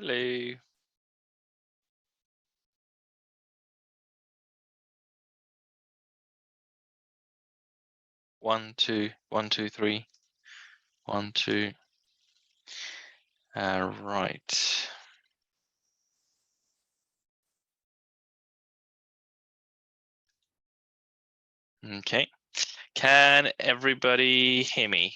Hello. One, two, 1, 2, 3. 1, 2. Right. Okay. Can everybody hear me?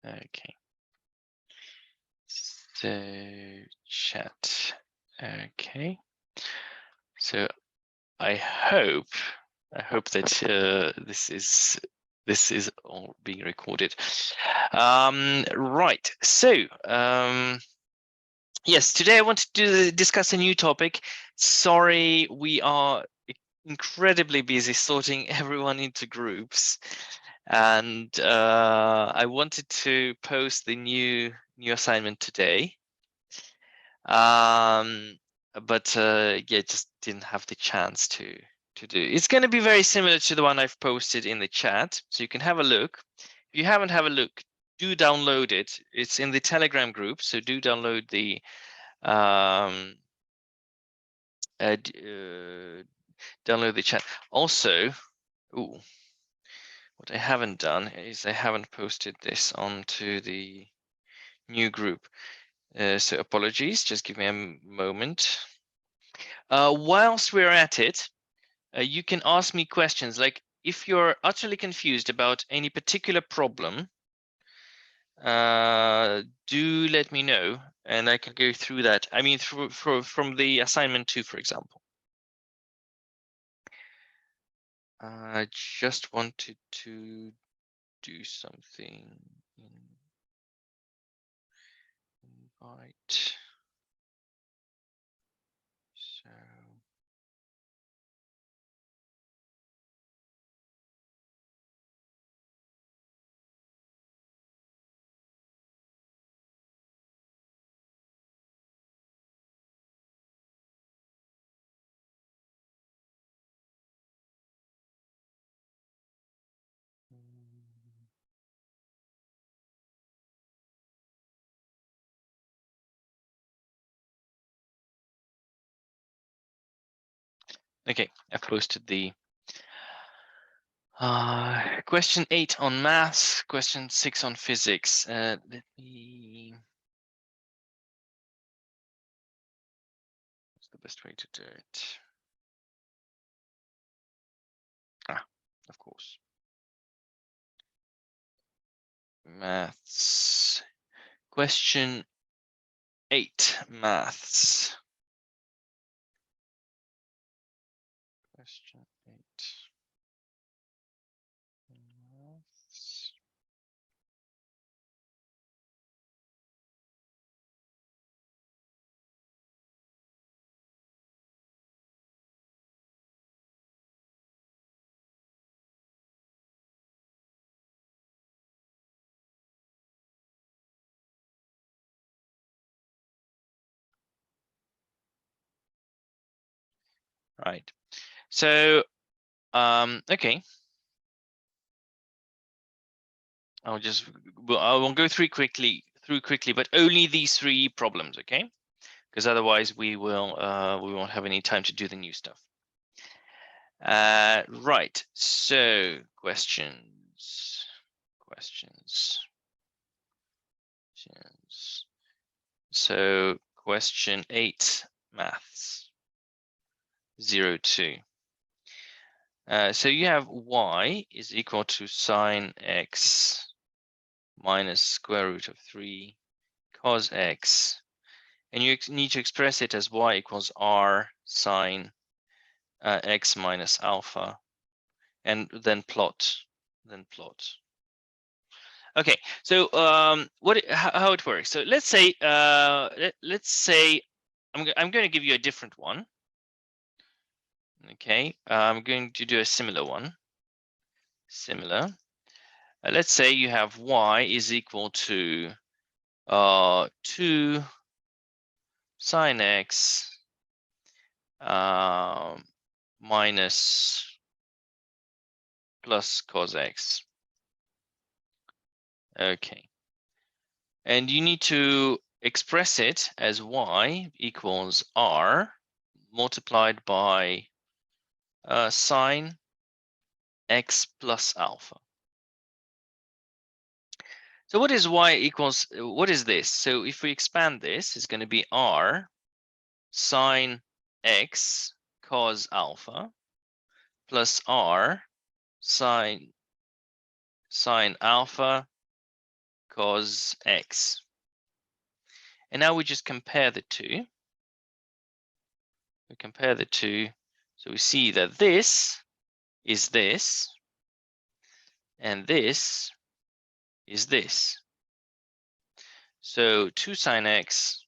Okay. So chat. Okay. So I hope that this is all being recorded. Right. So yes, today I wanted to discuss a new topic. Sorry, we are incredibly busy sorting everyone into groups, and I wanted to post the new assignment today, but yeah, just didn't have the chance to do. It's going to be very similar to the one I've posted in the chat, so you can have a look. If you haven't had a look, do download it. It's in the Telegram group, so do download the download the chat. Also, ooh, what I haven't done is I haven't posted this onto the new group. So apologies, just give me a moment. Whilst we're at it, you can ask me questions. Like if you're utterly confused about any particular problem, do let me know and I can go through that. I mean, from the assignment 2, for example. I just wanted to do something. Invite. So. Okay, I've posted the question 8 on maths, question 6 on physics. Let me. What's the best way to do it? Of course. Maths. Question 8, maths. Question 8. Maths. Right. So, okay. I won't go through quickly, but only these 3 problems, okay? Because otherwise we won't have any time to do the new stuff. Right. So questions. So question 8, maths. 02. So you have y is equal to sine x minus square root of 3 cos x, and you need to express it as y equals r sine x minus alpha, and then plot. Okay, so how it works. So let's say I'm going to give you a different one. Okay, I'm going to do a similar one. Let's say you have y is equal to 2 sine x minus plus cos x. Okay. And you need to express it as y equals r multiplied by sine x plus alpha. So what is y equals, what is this? So if we expand this, it's going to be r sine x cos alpha plus r sine alpha cos x. And now we just compare the two. We compare the two. So we see that this is this, and this is this. So 2 sine x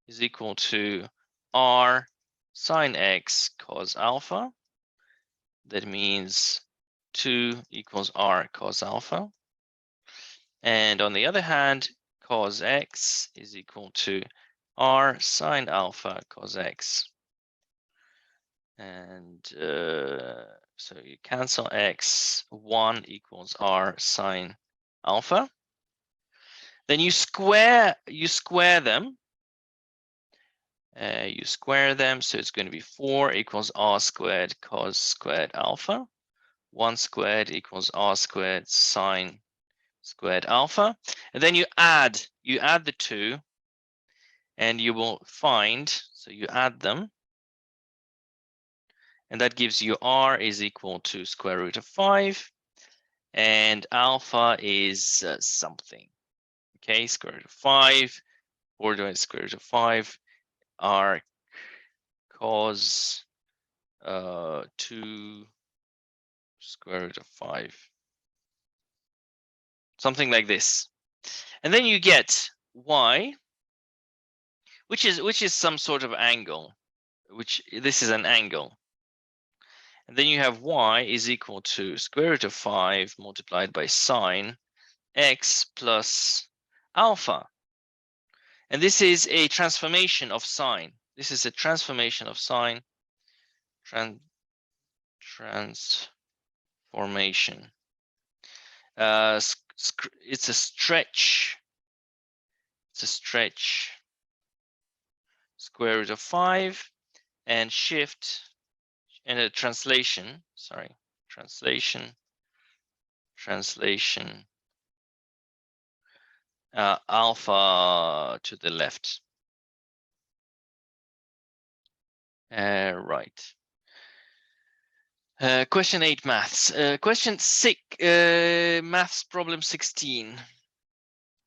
is equal to r sine x cos alpha. That means 2 equals r cos alpha. And on the other hand, cos x is equal to r sine alpha cos x. And so you cancel x, 1 equals r sine alpha. Then you square them. You square them, so it's going to be 4 equals r squared cos squared alpha. 1 squared equals r squared sine squared alpha. And then you add the two, and you will find, so you add them, and that gives you r is equal to square root of 5, and alpha is something. Okay, square root of 5, or doing square root of 5, r cos 2 square root of 5. Something like this. And then you get y, which is some sort of angle, which this is an angle. And then you have y is equal to square root of 5 multiplied by sine x plus alpha. And this is a transformation of sine. This is a transformation of sine. Transformation. It's a stretch. It's a stretch. Square root of 5 and shift and a translation. Sorry, translation. Alpha to the left. Right. Question 8 maths. Question 6 maths problem 16.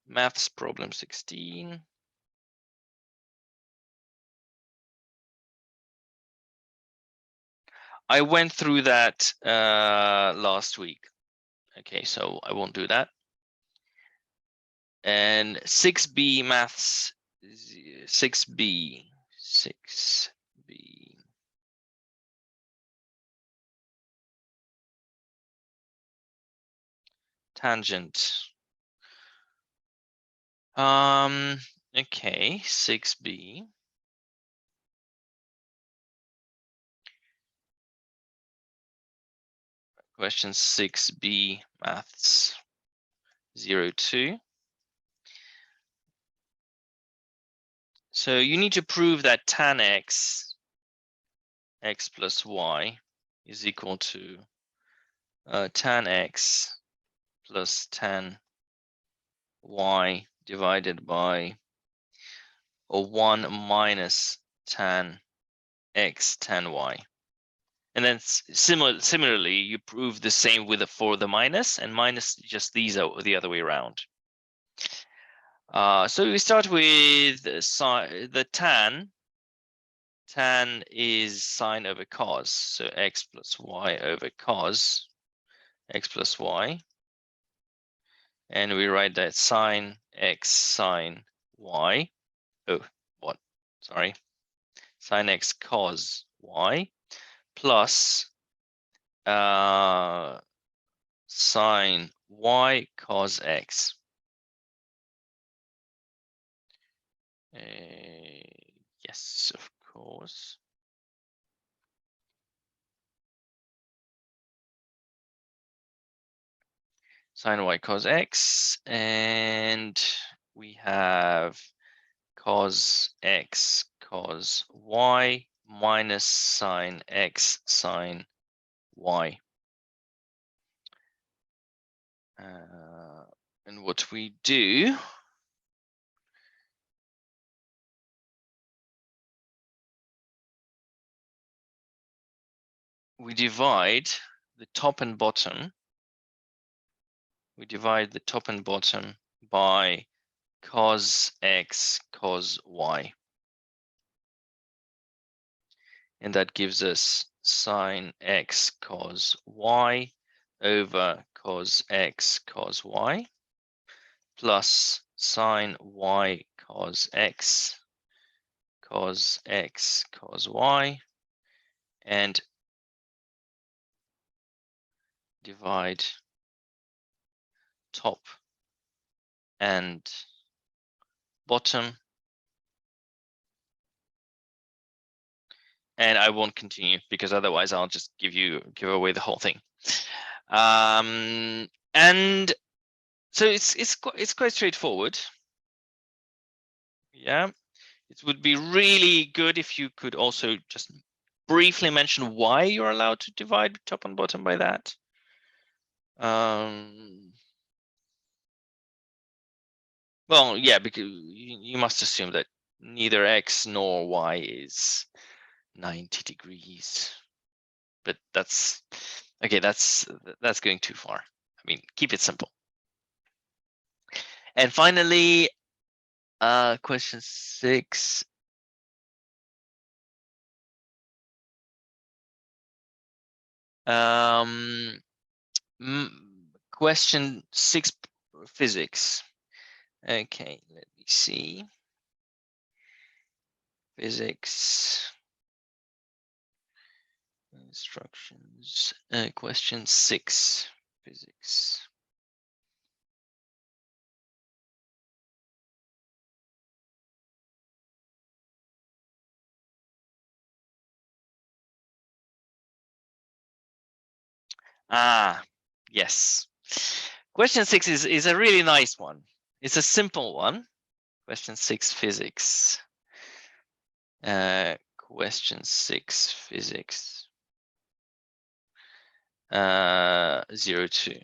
Maths problem 16. I went through that last week. Okay, so I won't do that. And 6B maths, 6B. Tangent. Okay, 6B. Question 6B maths 02. So you need to prove that tan x plus y is equal to tan x plus tan y divided by 1 minus tan x tan y. And then similarly, you prove the same for the minus, and minus just these are the other way around. So we start with the tan. Tan is sine over cos, so x plus y over cos, x plus y. And we write that sine x sine y. Oh, what? Sorry. Sine x cos y plus sine y cos x. Yes, of course. sine y cos x, and we have cos x cos y minus sine x sine y. And what we do, we divide the top and bottom. We divide the top and bottom by cos x cos y. And that gives us sine x cos y over cos x cos y plus sine y cos x cos y, and divide top and bottom. And I won't continue because otherwise I'll just give away the whole thing. And so it's quite straightforward. Yeah, it would be really good if you could also just briefly mention why you're allowed to divide top and bottom by that. Well, yeah, because you must assume that neither x nor y is 90 degrees. But that's okay, that's going too far. I mean, keep it simple. And finally, question 6. Question 6, physics. Okay, let me see. Physics. Instructions. Question 6, physics. Yes. Question 6 is a really nice one. It's a simple one. Question 6, physics. Question 6, physics. 02.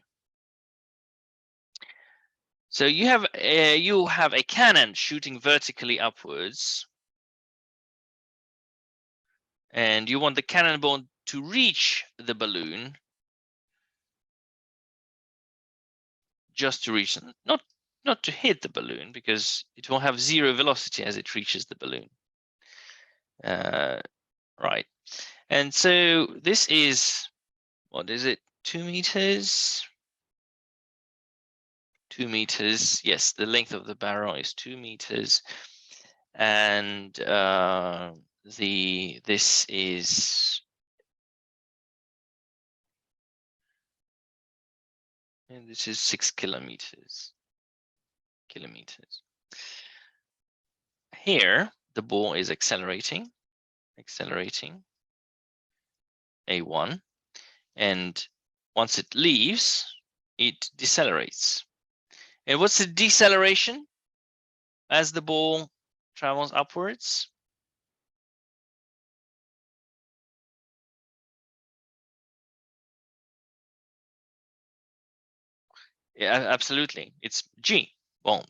So you have a cannon shooting vertically upwards, and you want the cannonball to reach the balloon, just to reach, not to hit the balloon, because it will have 0 velocity as it reaches the balloon. Right, and so this is, what is it? 2 meters. 2 meters. Yes, the length of the barrel is 2 meters, and this is, and this is 6 kilometers. Here, the ball is accelerating A1, and once it leaves, it decelerates. And what's the deceleration as the ball travels upwards? Yeah, absolutely. It's G. Well,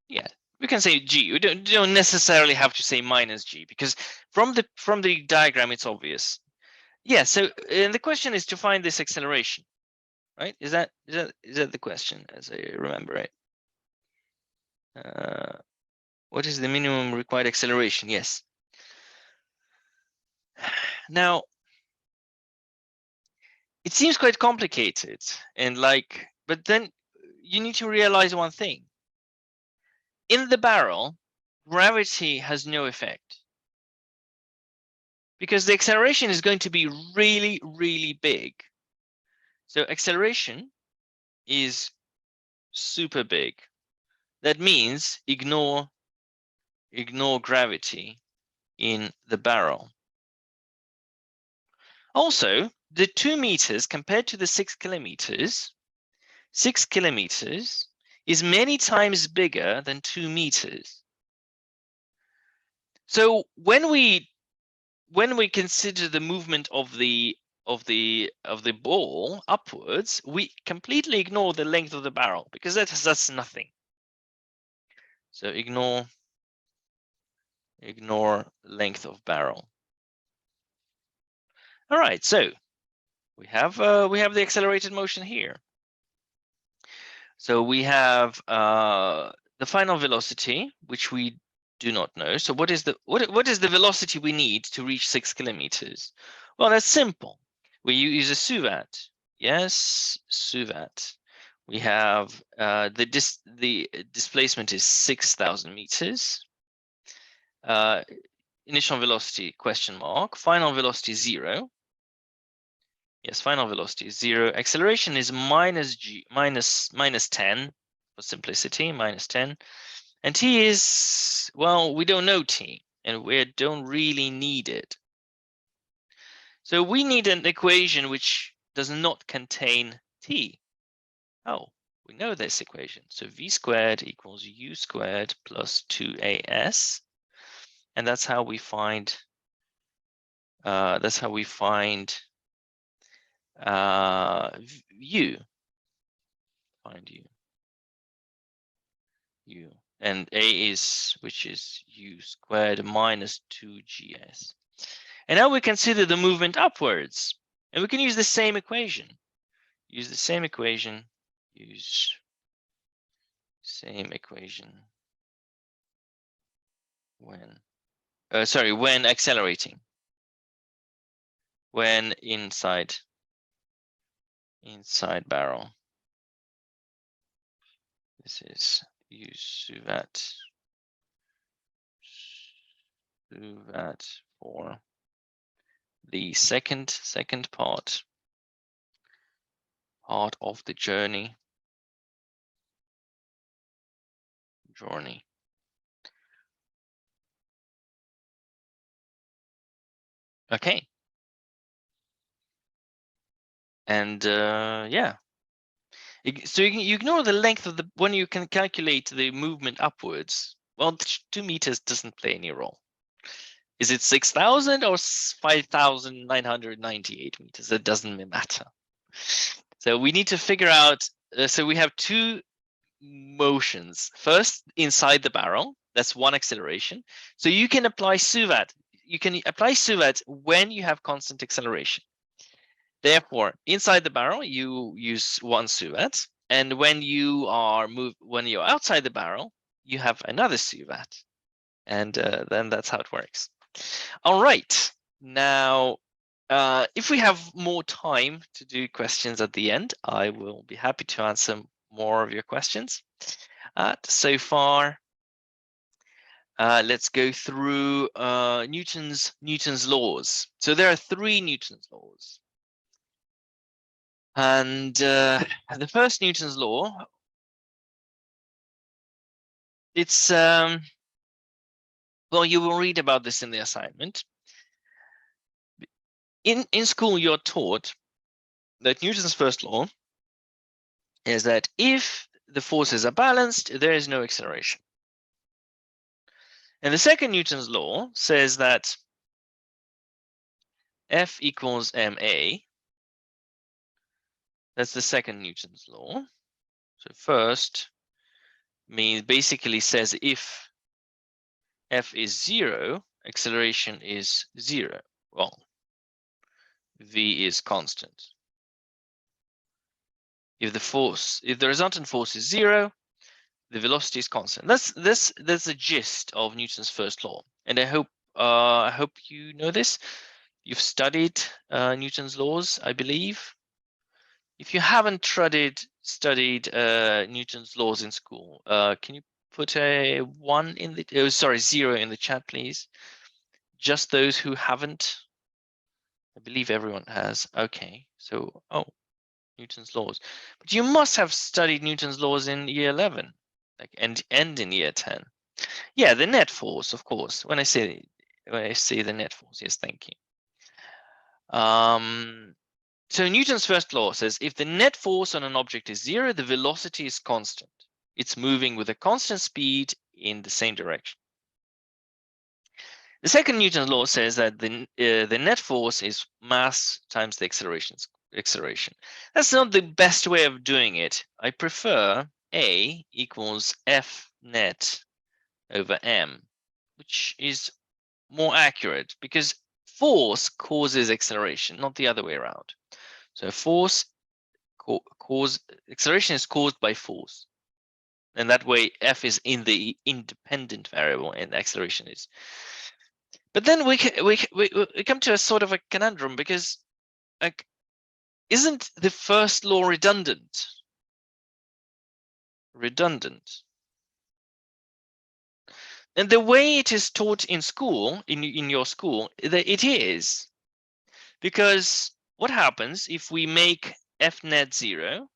yeah, we can say G. We don't necessarily have to say minus G, because from the diagram it's obvious. Yeah. So the question is to find this acceleration, right? Is that the question, as I remember it? What is the minimum required acceleration? Yes. Now, it seems quite complicated, and but then you need to realize one thing. In the barrel, gravity has no effect, because the acceleration is going to be really, really big. So acceleration is super big. That means ignore gravity in the barrel. Also, the 2 meters compared to the 6 kilometers, 6 kilometers is many times bigger than 2 meters. So when we consider the movement of the ball upwards, we completely ignore the length of the barrel because that's nothing. So ignore length of barrel. All right, so we have the accelerated motion here. So we have the final velocity, which we do not know. So what is the velocity we need to reach 6 kilometers? Well, that's simple. We use a suvat. Yes, suvat. We have the displacement is 6,000 meters. Initial velocity question mark. Final velocity 0. Yes, final velocity is 0. Acceleration is minus 10 for simplicity, minus 10. And t is, well, we don't know t, and we don't really need it. So we need an equation which does not contain t. Oh, we know this equation. So v squared equals u squared plus 2as, and that's how we find u. Find u, and a is, which is u squared minus 2gs. And now we consider the movement upwards, and we can use the same equation. Use same equation when when accelerating, when inside barrel. This is use suvat for the second part of the journey. Okay. And yeah. So you ignore the length of the, when you can calculate the movement upwards. Well, 2 meters doesn't play any role. Is it 6,000 or 5,998 meters? That doesn't matter. So we need to figure out, so we have 2 motions. First, inside the barrel, that's one acceleration. So you can apply suvat. You can apply suvat when you have constant acceleration. Therefore, inside the barrel, you use one suvat, and when you're outside the barrel, you have another suvat, and then that's how it works. All right, now, if we have more time to do questions at the end, I will be happy to answer more of your questions. So far, let's go through Newton's laws. So there are 3 Newton's laws. And the first Newton's law, it's, well, you will read about this in the assignment. In school, you're taught that Newton's first law is that if the forces are balanced, there is no acceleration. And the second Newton's law says that F equals ma. That's the second Newton's law. So first basically says if F is 0, acceleration is 0. Well, v is constant. If the resultant force is 0, the velocity is constant. That's the gist of Newton's first law, and I hope you know this. You've studied Newton's laws, I believe. If you haven't studied Newton's laws in school, can you put a 1 in the 0 in the chat, please? Just those who haven't. I believe everyone has. Okay, so Newton's laws, but you must have studied Newton's laws in year 11, like and in year 10. Yeah, the net force, of course. When I say the net force, yes, thank you. So Newton's first law says if the net force on an object is 0, the velocity is constant. It's moving with a constant speed in the same direction. The second Newton's law says that the net force is mass times the acceleration. That's not the best way of doing it. I prefer A equals F net over m, which is more accurate because force causes acceleration, not the other way around. So force acceleration is caused by force, and that way F is in the independent variable and acceleration is. But then we come to a sort of a conundrum because, like, isn't the first law redundant? And the way it is taught in school, in your school, it is. Because what happens if we make F net 0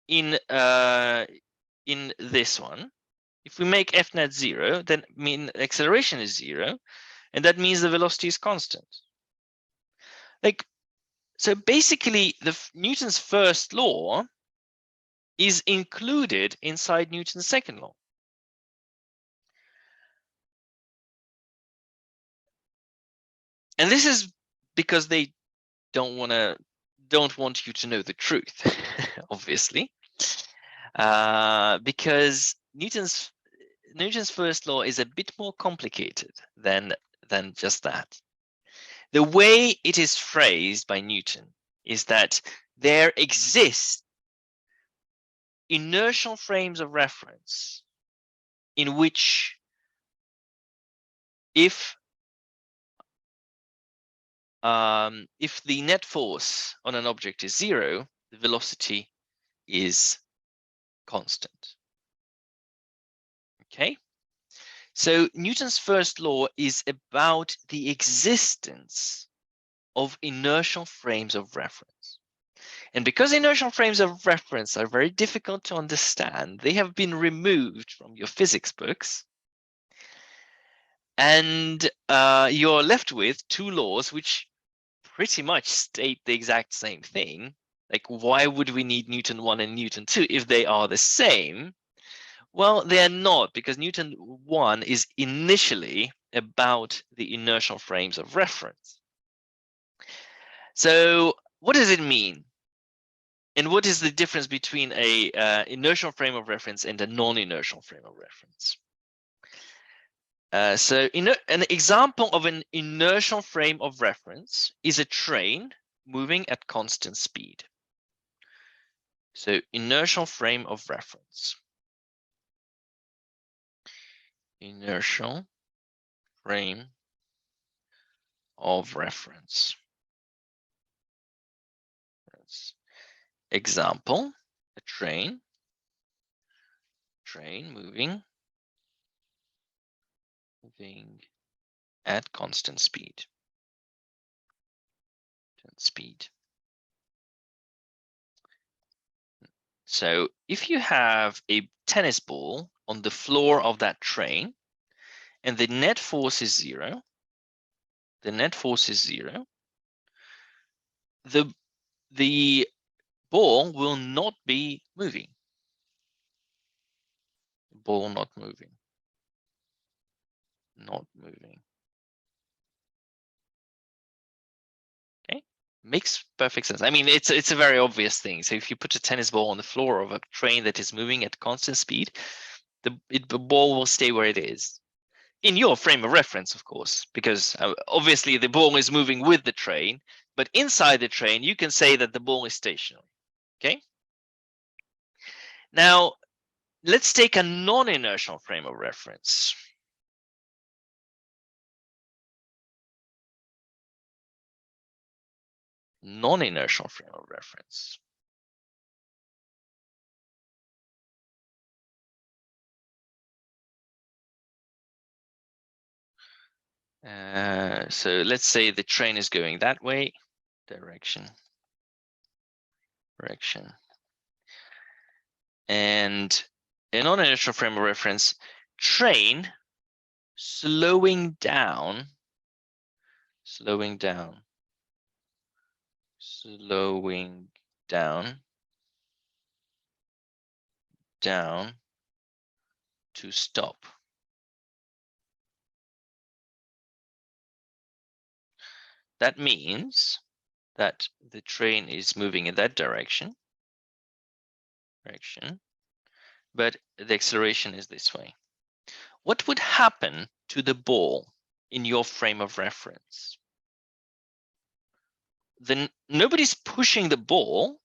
in this one? If we make F net 0, then acceleration is 0, and that means the velocity is constant. Like, so basically, Newton's first law is included inside Newton's second law. And this is because they don't want you to know the truth, obviously, because Newton's first law is a bit more complicated than just that. The way it is phrased by Newton is that there exist inertial frames of reference in which if the net force on an object is 0, the velocity is constant. Okay, so Newton's first law is about the existence of inertial frames of reference. And because inertial frames of reference are very difficult to understand, they have been removed from your physics books. And you're left with two laws which pretty much state the exact same thing. Like, why would we need Newton 1 and Newton 2 if they are the same? Well, they are not, because Newton 1 is initially about the inertial frames of reference. So what does it mean? And what is the difference between a inertial frame of reference and a non-inertial frame of reference? So an example of an inertial frame of reference is a train moving at constant speed. So inertial frame of reference. Inertial frame of reference. Example, a train moving at constant speed. So if you have a tennis ball on the floor of that train and the net force is 0, the ball will not be moving. Not moving. Okay, makes perfect sense. I mean, it's a very obvious thing. So if you put a tennis ball on the floor of a train that is moving at constant speed, the ball will stay where it is. In your frame of reference, of course, because obviously the ball is moving with the train, but inside the train, you can say that the ball is stationary. Okay. Now, let's take a non-inertial frame of reference. Non-inertial frame of reference. So let's say the train is going that way, direction. And a non-inertial frame of reference, train slowing down slowing down to stop. That means that the train is moving in that direction, but the acceleration is this way. What would happen to the ball in your frame of reference? Then nobody's pushing the ball,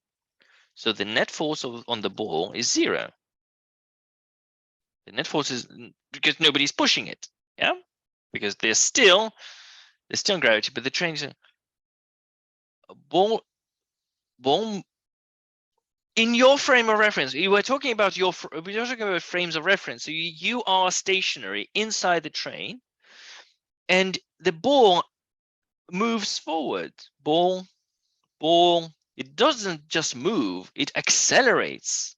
so the net force on the ball is 0. The net force is because nobody's pushing it, yeah, because there's still gravity, but the train is a ball in your frame of reference. We were talking about frames of reference. So you are stationary inside the train, and the ball moves forward. Ball. It doesn't just move; it accelerates.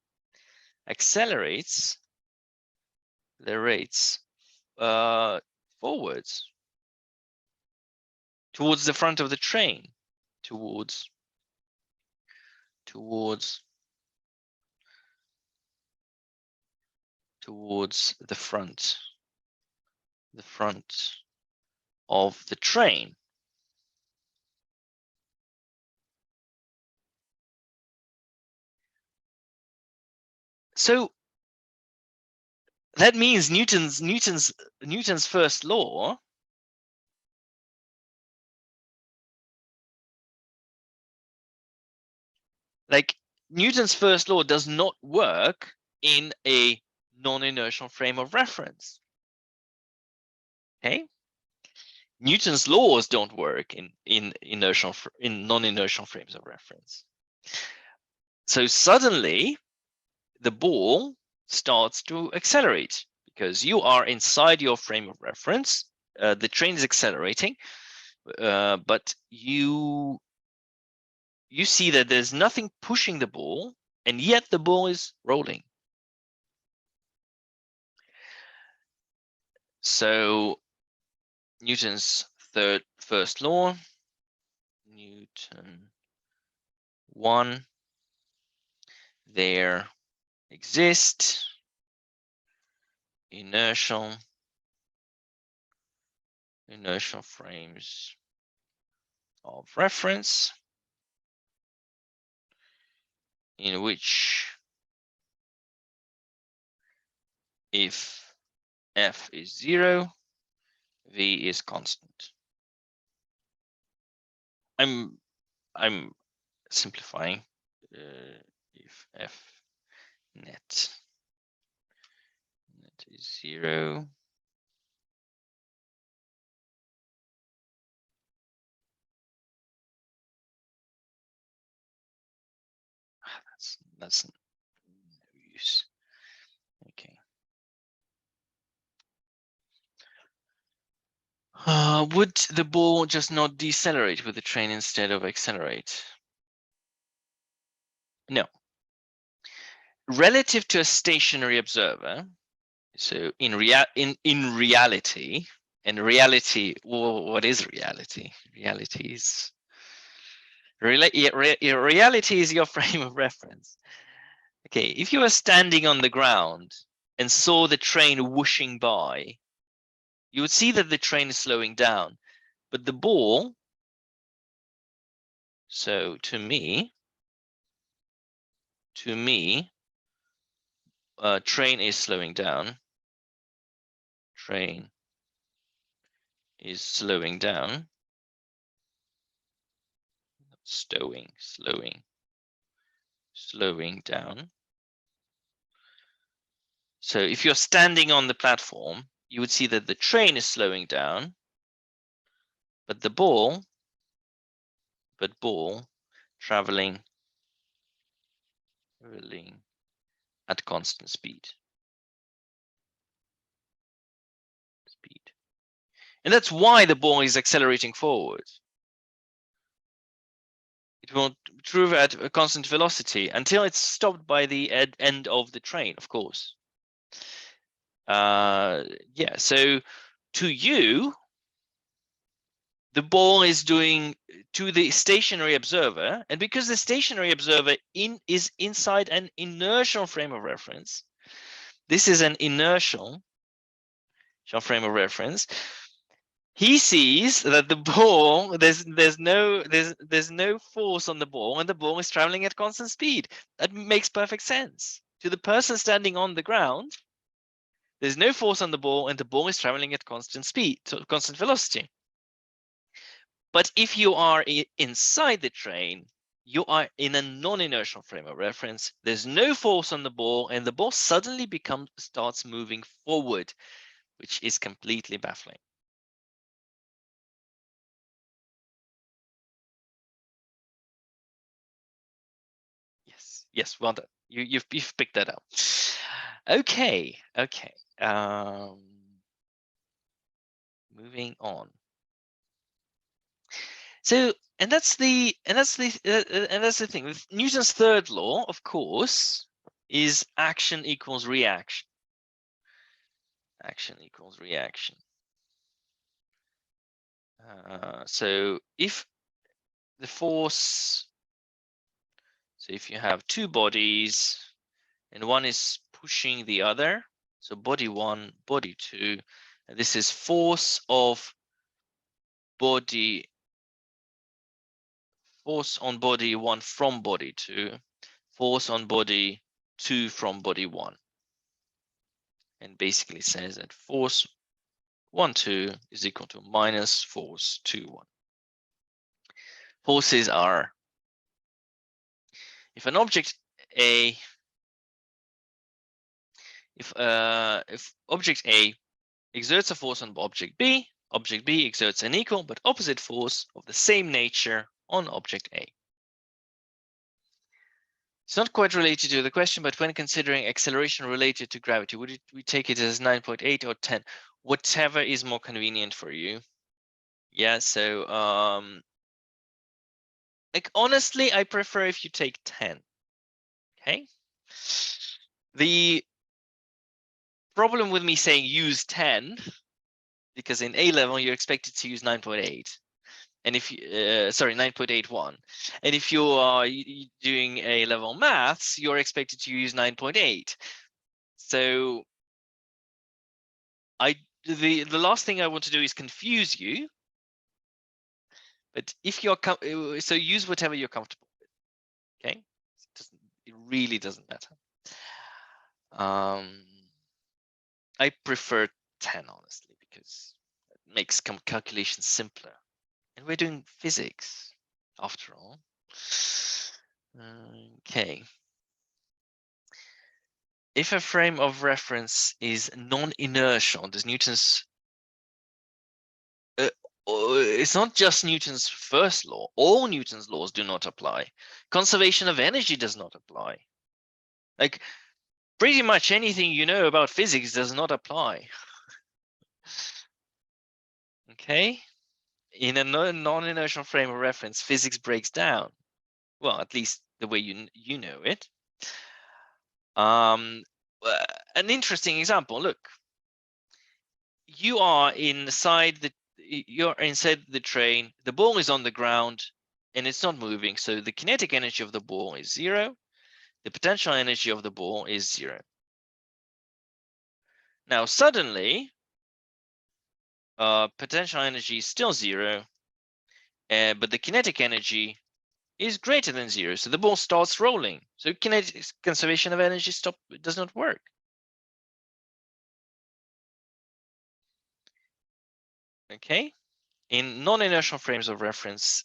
The rates forwards towards the front of the train, towards the front of the train. So that means Newton's first law Newton's first law does not work in a non-inertial frame of reference. Okay, Newton's laws don't work in non-inertial frames of reference. So suddenly the ball starts to accelerate because you are inside your frame of reference. The train is accelerating, but you see that there's nothing pushing the ball, and yet the ball is rolling. So Newton's first law, Newton 1, there exist inertial frames of reference in which if F is 0, V is constant. I'm simplifying. If F net is 0, that's no use. Okay. Would the ball just not decelerate with the train instead of accelerate? No. Relative to a stationary observer, so in reality, and reality, well, what is reality? Reality is your frame of reference. Okay, if you were standing on the ground and saw the train whooshing by, you would see that the train is slowing down, but the ball, so to me, train is slowing down. Train is slowing down. Slowing down. So if you're standing on the platform, you would see that the train is slowing down, but the ball traveling at constant speed. And that's why the ball is accelerating forward. It will move at a constant velocity until it's stopped by the end of the train, of course. Yeah, so to you, the ball is doing to the stationary observer, and because the stationary observer is inside an inertial frame of reference, this is an inertial frame of reference. He sees that the ball, there's no force on the ball, and the ball is traveling at constant speed. That makes perfect sense. To the person standing on the ground, there's no force on the ball, and the ball is traveling at constant speed, so constant velocity. But if you are inside the train, you are in a non-inertial frame of reference. There's no force on the ball, and the ball suddenly starts moving forward, which is completely baffling. Yes, well done. You've picked that up. Okay. Moving on. So, and that's the thing with Newton's third law, of course, is action equals reaction. Action equals reaction. So if the force, so if you have two bodies and one is pushing the other, so body one, body two, and this is force on body one from body two, force on body two from body one. And basically says that force 1, 2 is equal to minus force 2, 1. Forces are, if an object A, if object A exerts a force on object B exerts an equal but opposite force of the same nature on object A. It's not quite related to the question, but when considering acceleration related to gravity, would we take it as 9.8 or 10? Whatever is more convenient for you. Yeah, so like honestly, I prefer if you take 10. Okay. The problem with me saying use 10, because in A level you're expected to use 9.8. And if you, sorry, 9.81. And if you are doing A level maths, you're expected to use 9.8. So the last thing I want to do is confuse you. But if you're so use whatever you're comfortable with. Okay, it really doesn't matter. I prefer 10 honestly because it makes calculations simpler, and we're doing physics after all. Okay. If a frame of reference is non-inertial, does Newton's it's not just Newton's first law. All Newton's laws do not apply. Conservation of energy does not apply. Like pretty much anything you know about physics does not apply. Okay. In a non-inertial frame of reference, physics breaks down. Well, at least the way you know it. An interesting example. Look, you're inside the train. The ball is on the ground, and it's not moving. So the kinetic energy of the ball is 0. The potential energy of the ball is 0. Now suddenly, potential energy is still 0, but the kinetic energy is greater than 0. So the ball starts rolling. So kinetic conservation of energy does not work. Okay. In non-inertial frames of reference,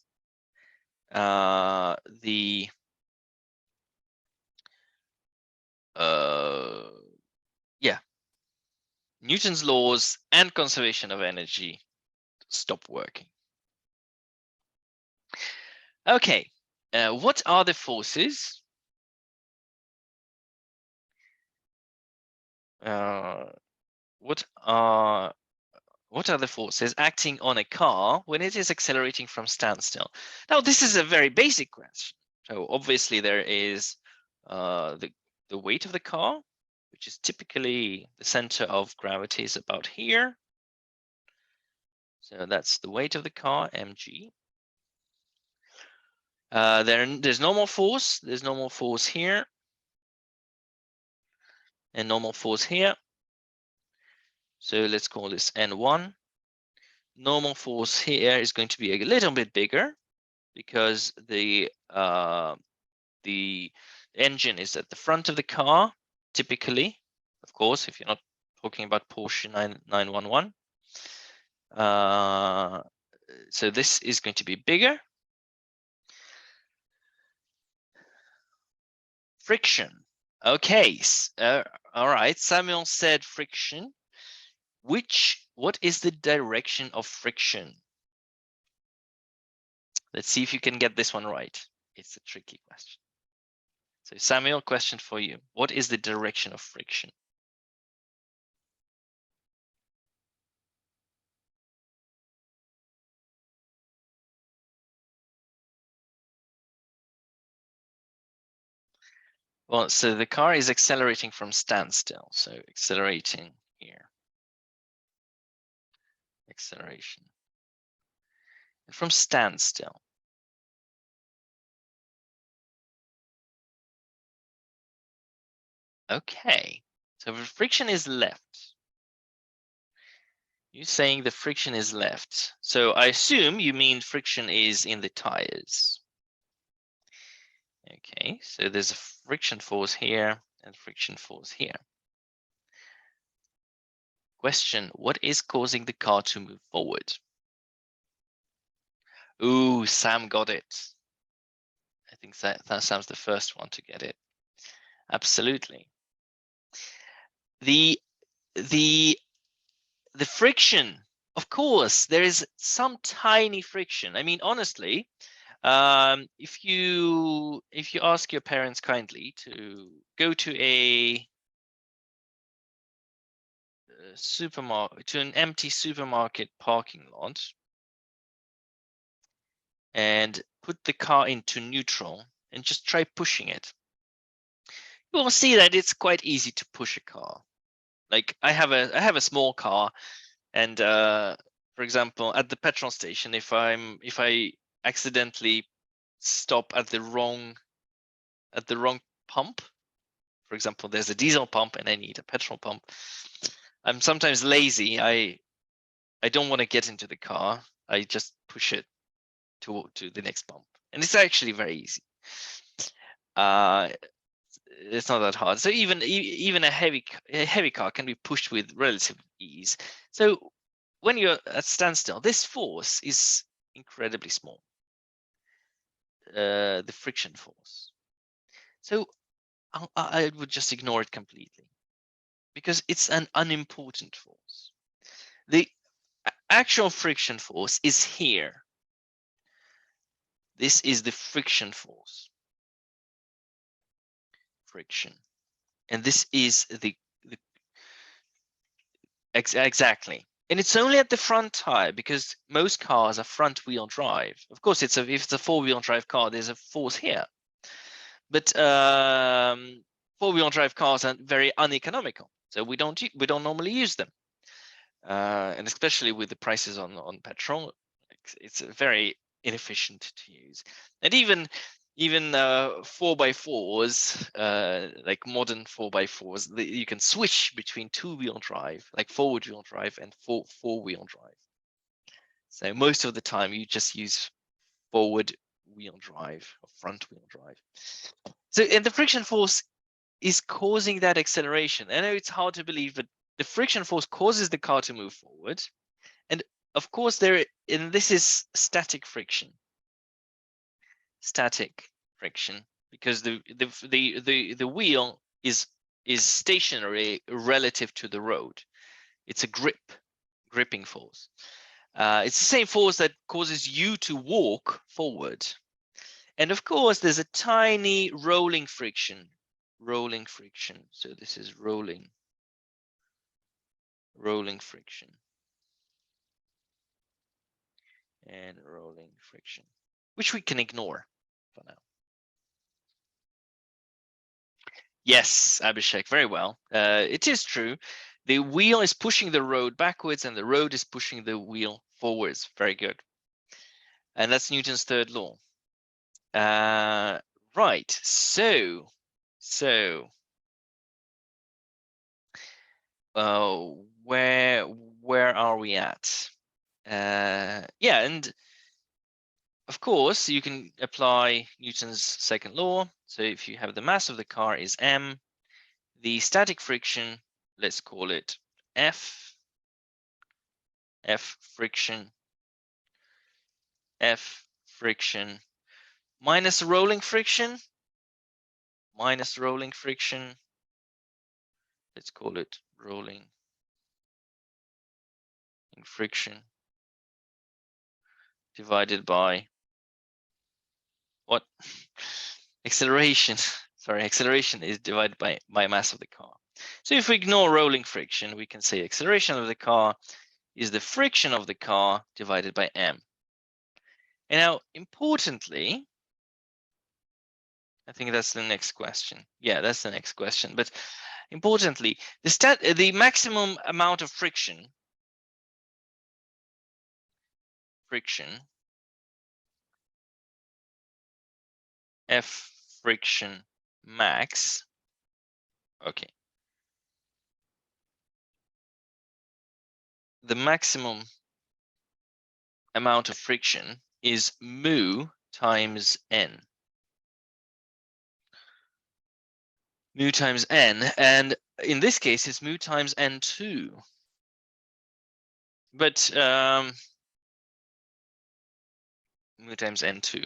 Newton's laws and conservation of energy stop working. Okay, what are the forces? What are the forces acting on a car when it is accelerating from standstill? Now, this is a very basic question. So obviously there is the weight of the car, which is typically the center of gravity is about here. So that's the weight of the car, mg. There's normal force. There's normal force here. And normal force here. So let's call this N1. Normal force here is going to be a little bit bigger because the engine is at the front of the car, typically, of course, if you're not talking about Porsche 911. So this is going to be bigger. Friction. Okay, all right, Samuel said friction. What is the direction of friction? Let's see if you can get this one right. It's a tricky question. So Samuel, question for you. What is the direction of friction? Well, so the car is accelerating from standstill. So accelerating here. Acceleration. And from standstill. Okay. So the friction is left. You're saying the friction is left. So I assume you mean friction is in the tires. Okay, so there's a friction force here and friction force here. Question, what is causing the car to move forward? Ooh, Sam got it. I think that Sam's the first one to get it. Absolutely. The friction, of course, there is some tiny friction. I mean, honestly, if you ask your parents kindly to go to a supermarket, to an empty supermarket parking lot and put the car into neutral and just try pushing it, you will see that it's quite easy to push a car. Like I have a small car, and for example, at the petrol station, if I accidentally stop at the wrong pump, for example, there's a diesel pump and I need a petrol pump, I'm sometimes lazy. I don't want to get into the car. I just push it to the next pump, and it's actually very easy. It's not that hard. So even a heavy car can be pushed with relative ease. So when you're at standstill, this force is incredibly small. The friction force. So I would just ignore it completely because it's an unimportant force. The actual friction force is here. This is the friction force. Friction. And this is the exactly. And it's only at the front tire because most cars are front wheel drive. Of course, if it's a 4-wheel drive car, there's a force here. But 4-wheel drive cars are very uneconomical, so we don't normally use them. And especially with the prices on petrol, it's very inefficient to use. And even 4x4s, like modern 4x4s, you can switch between 2-wheel drive, like forward-wheel drive, and 4-wheel drive. So most of the time you just use forward-wheel drive or front-wheel drive. So, and the friction force is causing that acceleration. I know it's hard to believe, but the friction force causes the car to move forward. And of course, this is static friction. Static friction, because the wheel is stationary relative to the road. It's a gripping force. It's the same force that causes you to walk forward. And of course, there's a tiny rolling friction. So this is rolling friction and rolling friction, which we can ignore for now. Yes, Abhishek, very well. It is true. The wheel is pushing the road backwards and the road is pushing the wheel forwards. Very good. And that's Newton's third law. Right. So where are we at? Yeah, and of course you can apply Newton's second law. So if you have the mass of the car is m, the static friction, let's call it F friction minus rolling friction, let's call it rolling friction, divided by what? Acceleration. Sorry, acceleration is divided by mass of the car. So if we ignore rolling friction, we can say acceleration of the car is the friction of the car divided by m. And now, importantly, I think that's the next question. Yeah, that's the next question. But importantly, the maximum amount of friction F friction max. Okay. The maximum amount of friction is mu times n. Mu times n, and in this case, it's mu times n2. But mu times n2.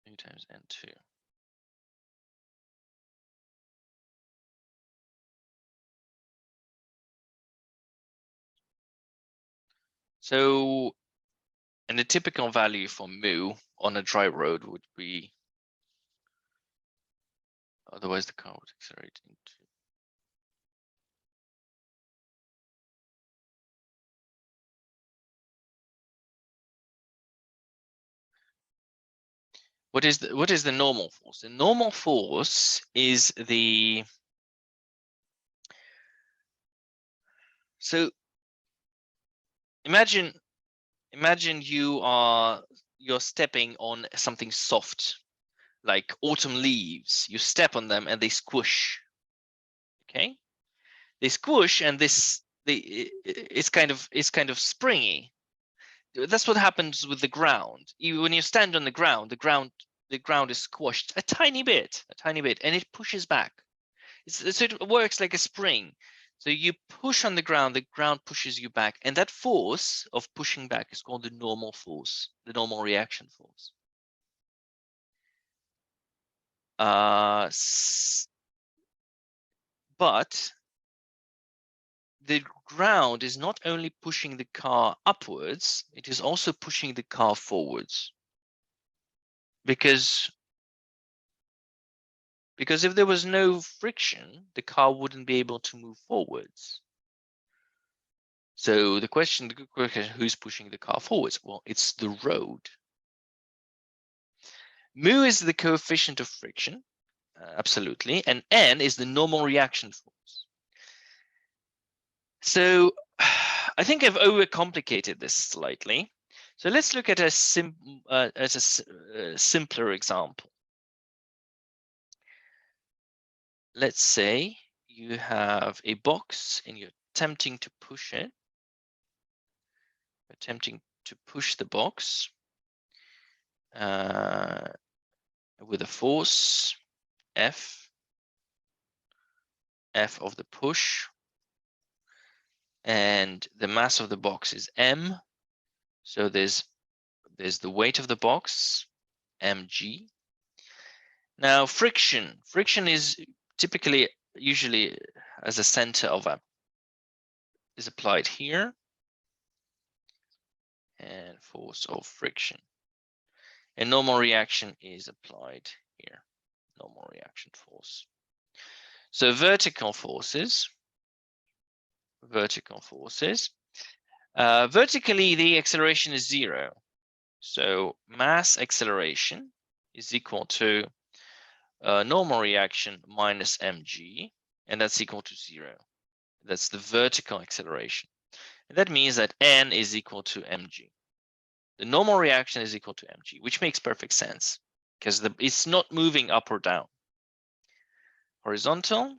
Mu times n2. So, and the typical value for mu on a dry road would be, otherwise the car would accelerate into. What is the normal force? The normal force is the, so imagine you're stepping on something soft, like autumn leaves. You step on them and they squish. Okay, they squish, and it's kind of springy. That's what happens with the ground. When you stand on the ground, the ground is squashed a tiny bit, and it pushes back. So it works like a spring. So you push on the ground pushes you back, and that force of pushing back is called the normal force, the normal reaction force. But the ground is not only pushing the car upwards, it is also pushing the car forwards. Because if there was no friction, the car wouldn't be able to move forwards. So the question, who's pushing the car forwards? Well, it's the road. Mu is the coefficient of friction, absolutely, and n is the normal reaction force. So I think I've overcomplicated this slightly. So let's look at a simpler example. Let's say you have a box and you're attempting to push it. Attempting to push the box with a force F of the push, and the mass of the box is m. So there's the weight of the box, mg. Now friction is usually as a center of is applied here, and force of friction. And normal reaction is applied here, normal reaction force. So vertical forces. Vertically, the acceleration is 0. So mass acceleration is equal to normal reaction minus mg. and that's equal to 0. That's the vertical acceleration. And that means that n is equal to mg. The normal reaction is equal to mg, which makes perfect sense because it's not moving up or down. Horizontal,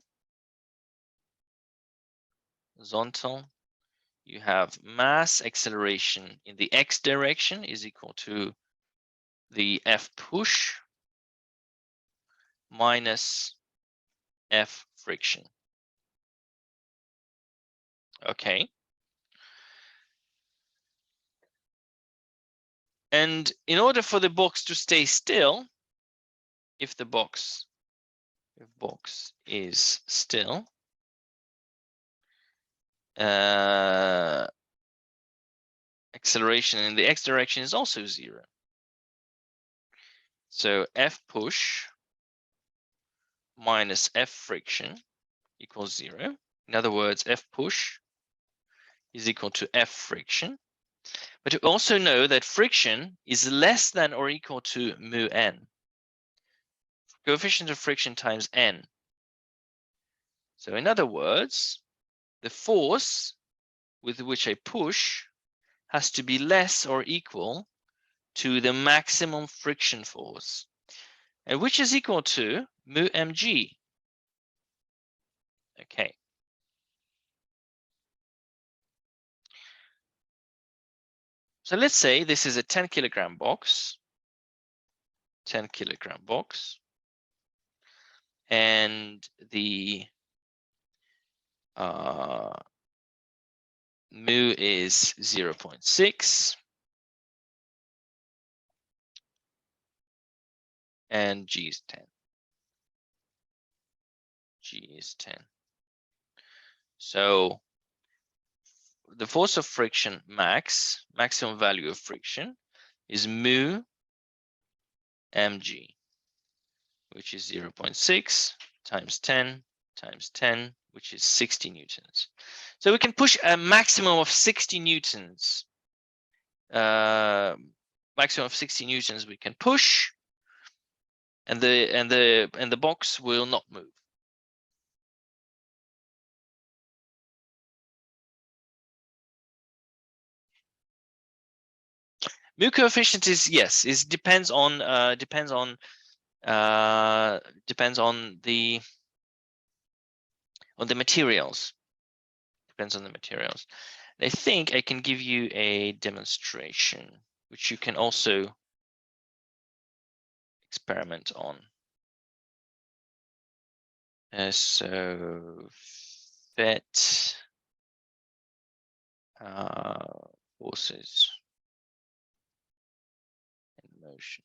you have mass acceleration in the x direction is equal to the F push minus F friction. Okay. And in order for the box to stay still, if the box is still, acceleration in the x direction is also 0. So F push minus F friction equals 0. In other words, F push is equal to F friction. But you also know that friction is less than or equal to mu n. Coefficient of friction times n. So in other words, the force with which I push has to be less or equal to the maximum friction force, and which is equal to mu mg. Okay. So let's say this is a 10 kilogram box, 10 kilogram box, and the mu is 0.6 and g is 10. G is 10. So the force of friction maximum value of friction is mu mg, which is 0.6 times 10 times 10, which is 60 newtons. So we can push a maximum of 60 newtons. Maximum of 60 newtons we can push, and the box will not move. Mu coefficient is, yes, it depends on the materials. Depends on the materials. I think I can give you a demonstration, which you can also experiment on. So FET forces in motion.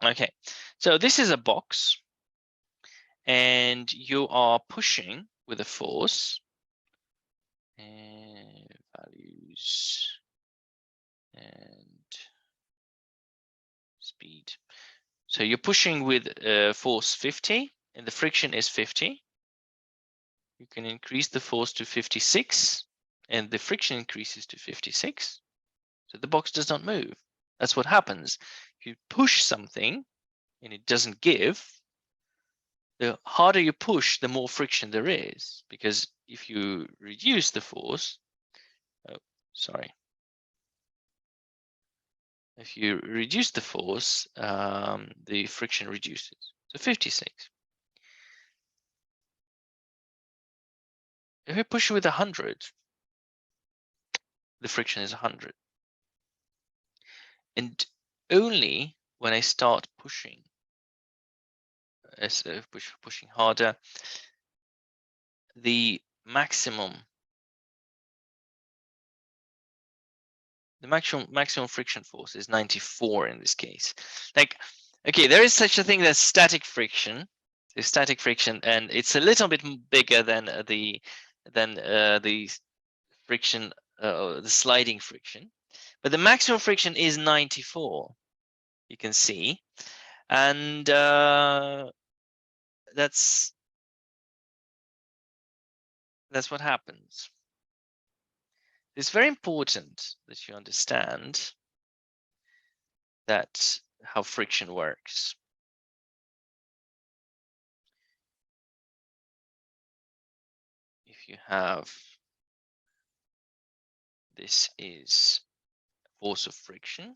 Okay, so this is a box, and you are pushing with a force, and values and speed. So you're pushing with force 50, and the friction is 50. You can increase the force to 56, and the friction increases to 56. So the box does not move. That's what happens. If you push something and it doesn't give, the harder you push, the more friction there is. Because if you reduce the force, if you reduce the force, the friction reduces. So 56. If I push with 100, the friction is 100. And only when I start pushing, pushing harder, the maximum friction force is 94 in this case. Like, okay, there is such a thing as static friction. There's static friction, and it's a little bit bigger than the friction, the sliding friction. But the maximum friction is 94. You can see, and that's what happens. It's very important that you understand that how friction works. If you have, this is force of friction,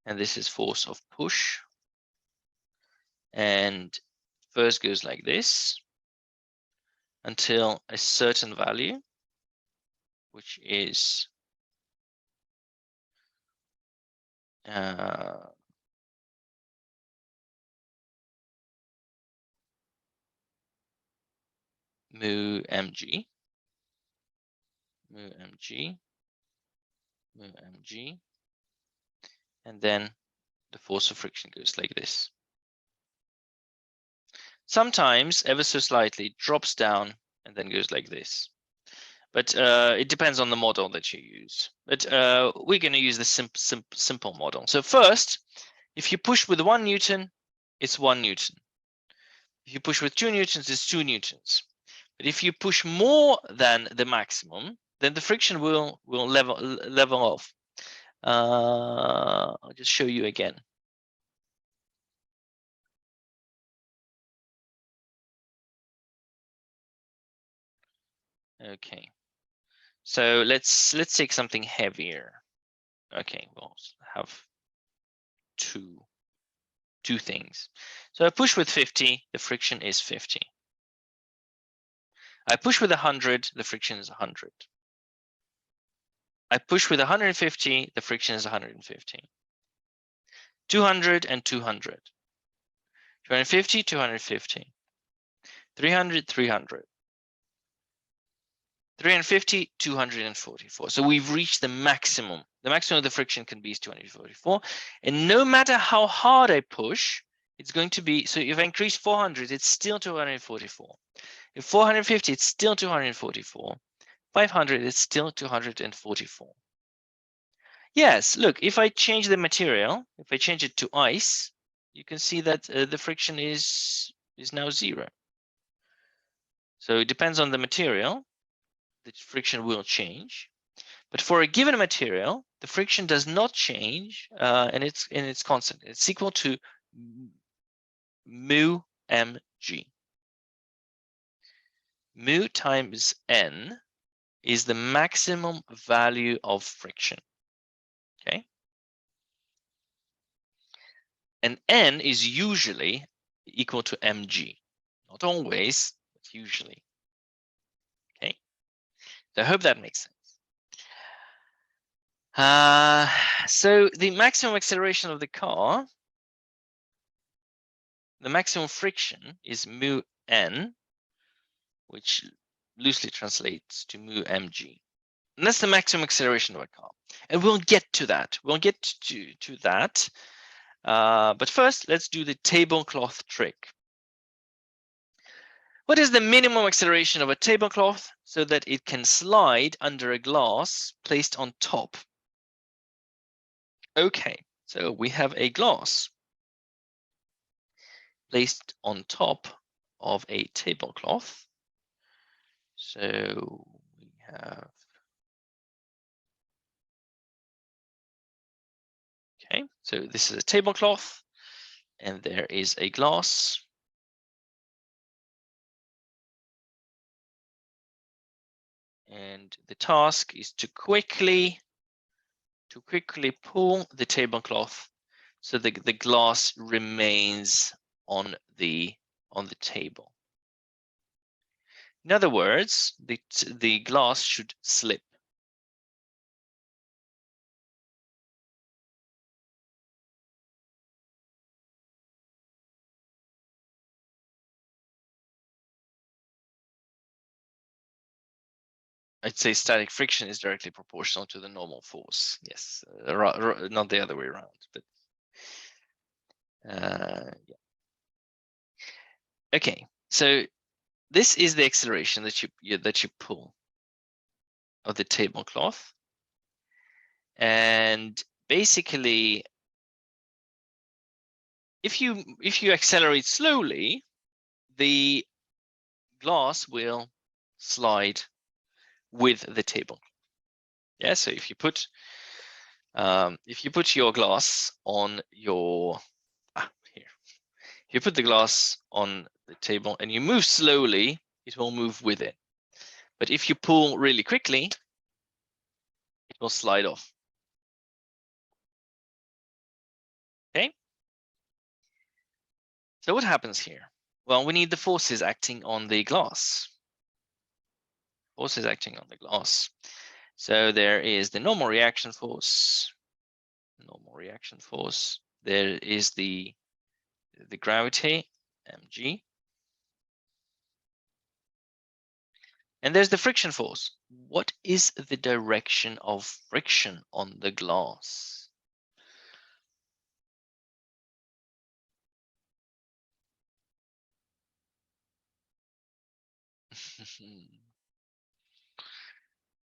and this is force of push, and first goes like this until a certain value, which is mu mg, and then the force of friction goes like this. Sometimes ever so slightly drops down and then goes like this. But it depends on the model that you use. But we're going to use the simple model. So first, if you push with 1 Newton, it's 1 Newton. If you push with 2 Newtons, it's 2 Newtons. But if you push more than the maximum, then the friction will level off. I'll just show you again. Okay, so let's take something heavier. Okay, we'll have two things. So I push with 50, the friction is 50. I push with 100, the friction is 100. I push with 150, the friction is 150. 200 and 200. 250, 250. 300, 300. 350, 244. So we've reached the maximum. The maximum of the friction can be is 244. And no matter how hard I push, it's going to be, so if I increase 400, it's still 244. If 450, it's still 244. 500, it's still 244. Yes, look, if I change the material, if I change it to ice, you can see that the friction is now 0. So it depends on the material. The friction will change, but for a given material, the friction does not change, and it's constant. It's equal to mu mg. Mu times n is the maximum value of friction. Okay, and n is usually equal to mg, not always, but usually. Okay, so I hope that makes sense. So the maximum acceleration of the car, the maximum friction is mu n, which loosely translates to mu mg. And that's the maximum acceleration of a car. And we'll get to that. We'll get to that. But first, let's do the tablecloth trick. What is the minimum acceleration of a tablecloth so that it can slide under a glass placed on top? Okay, so we have a glass placed on top of a tablecloth. So we have, okay, so this is a tablecloth and there is a glass. And the task is to quickly pull the tablecloth so that the glass remains on the table. In other words, the glass should slip. I'd say static friction is directly proportional to the normal force. Yes, not the other way around, but yeah. Okay, so this is the acceleration that you pull of the tablecloth, and basically, if you accelerate slowly, the glass will slide with the table. Yeah, so if you put your glass on your here, if you put the glass on the table and you move slowly, it will move with it. But if you pull really quickly, it will slide off. Okay. So what happens here? Well, we need the forces acting on the glass. Forces acting on the glass. So there is the normal reaction force. Normal reaction force. There is the gravity, mg. And there's the friction force. What is the direction of friction on the glass?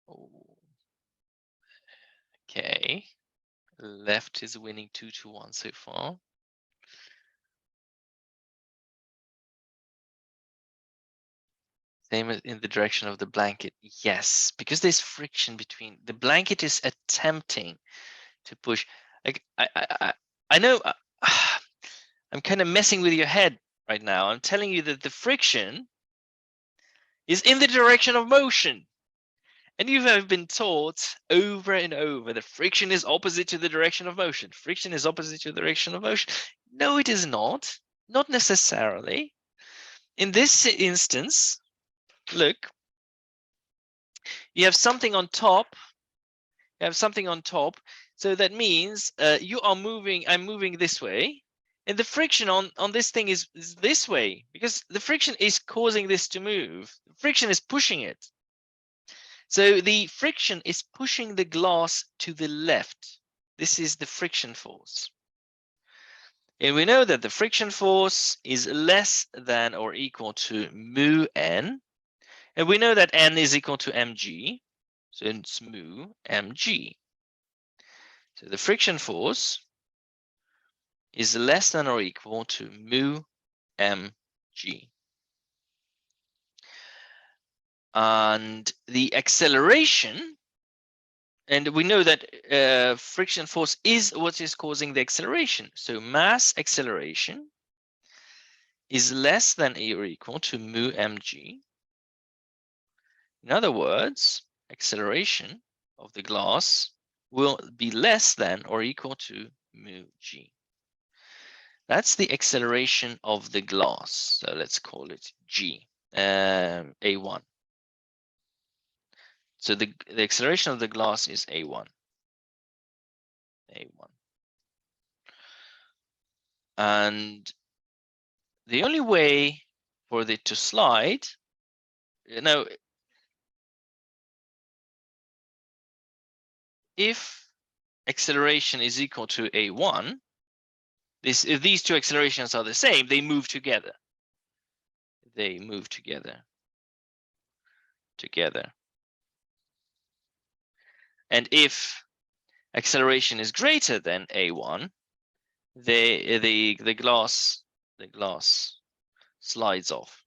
Oh. Okay. Left is winning 2-1 so far. Same in the direction of the blanket. Yes, because there's friction between the blanket is attempting to push. Like I know I'm kind of messing with your head right now. I'm telling you that the friction is in the direction of motion. And you have been taught over and over that friction is opposite to the direction of motion. Friction is opposite to the direction of motion. No, it is not. Not necessarily. In this instance, look, you have something on top. You have something on top. So that means you are moving, I'm moving this way. And the friction on this thing is this way, because the friction is causing this to move. The friction is pushing it. So the friction is pushing the glass to the left. This is the friction force. And we know that the friction force is less than or equal to mu n. And we know that n is equal to mg. So it's mu mg. So the friction force is less than or equal to mu mg. And the acceleration, and we know that friction force is what is causing the acceleration. So mass acceleration is less than or equal to mu mg. In other words, acceleration of the glass will be less than or equal to mu g. That's the acceleration of the glass. So let's call it g, a1. So the acceleration of the glass is a1. A1. And the only way for it to slide, if acceleration is equal to a1, if these two accelerations are the same, they move together. They move together. And if acceleration is greater than a1, the glass slides off.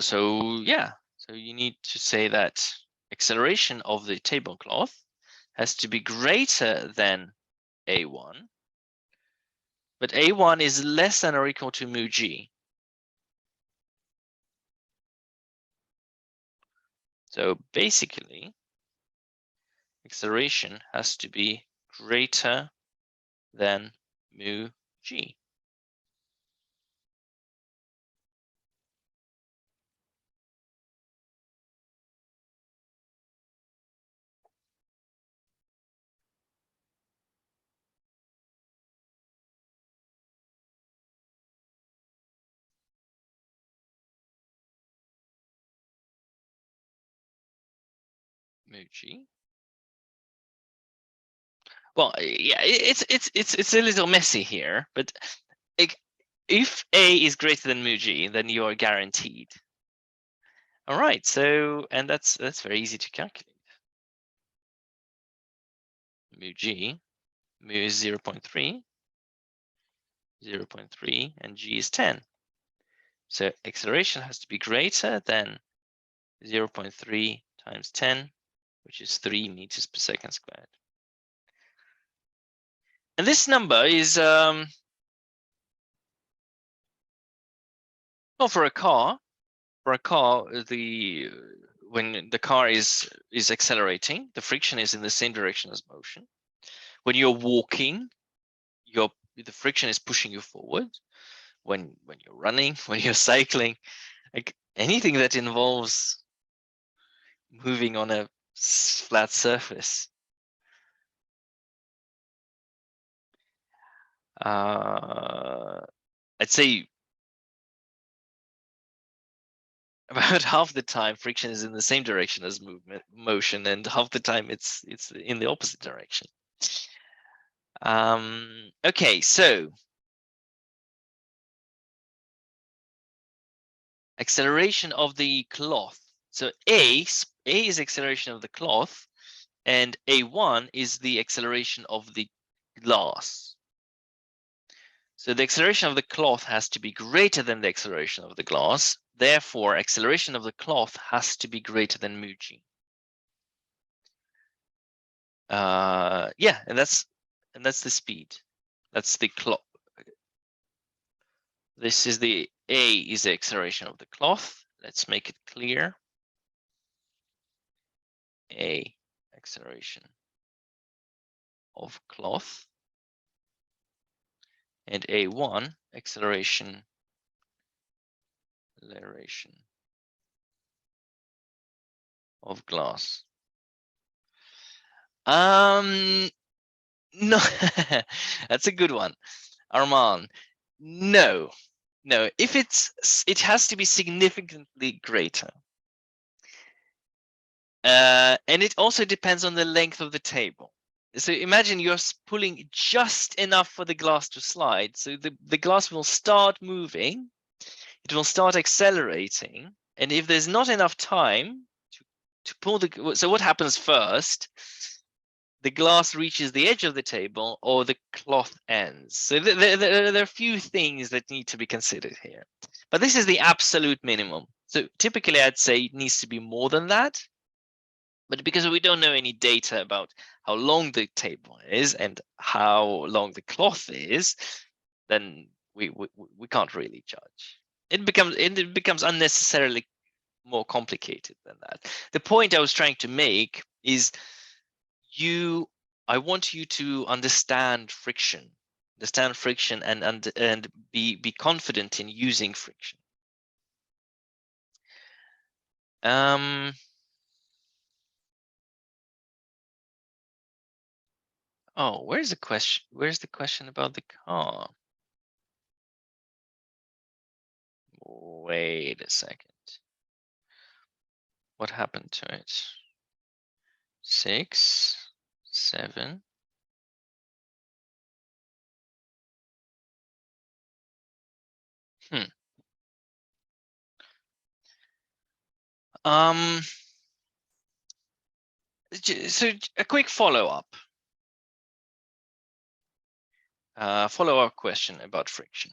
So yeah, so you need to say that acceleration of the tablecloth has to be greater than a1, but a1 is less than or equal to mu g. So basically, acceleration has to be greater than mu g. Mu g. Well, yeah, it's a little messy here, but if a is greater than mu g, then you are guaranteed. All right, so and that's very easy to calculate. mu g. Mu is 0.3, 0.3, and g is 10. So acceleration has to be greater than 0.3 times 10, which is 3 meters per second squared. And this number is, well, for a car, when the car is accelerating, the friction is in the same direction as motion. When you're walking, the friction is pushing you forward. When you're running, when you're cycling, like anything that involves moving on a flat surface, I'd say about half the time friction is in the same direction as motion, and half the time it's in the opposite direction. Okay, so acceleration of the cloth. So A is acceleration of the cloth, and A1 is the acceleration of the glass. So the acceleration of the cloth has to be greater than the acceleration of the glass. Therefore, acceleration of the cloth has to be greater than mu g. Yeah, and that's the speed. That's the cloth. This is the A is the acceleration of the cloth. Let's make it clear. A acceleration of cloth, and A1 acceleration of glass. No, that's a good one, Arman. No, if it has to be significantly greater. And it also depends on the length of the table. So imagine you're pulling just enough for the glass to slide. So the glass will start moving, it will start accelerating. And if there's not enough time to pull so what happens first? The glass reaches the edge of the table or the cloth ends. So there are a few things that need to be considered here. But this is the absolute minimum. So typically I'd say it needs to be more than that. But because we don't know any data about how long the table is and how long the cloth is, then we can't really judge. It becomes unnecessarily more complicated than that. The point I was trying to make is I want you to understand friction and be confident in using friction. Oh, where's the question? Where's the question about the car? Wait a second. What happened to it? 6, 7. So a quick follow-up. Follow-up question about friction.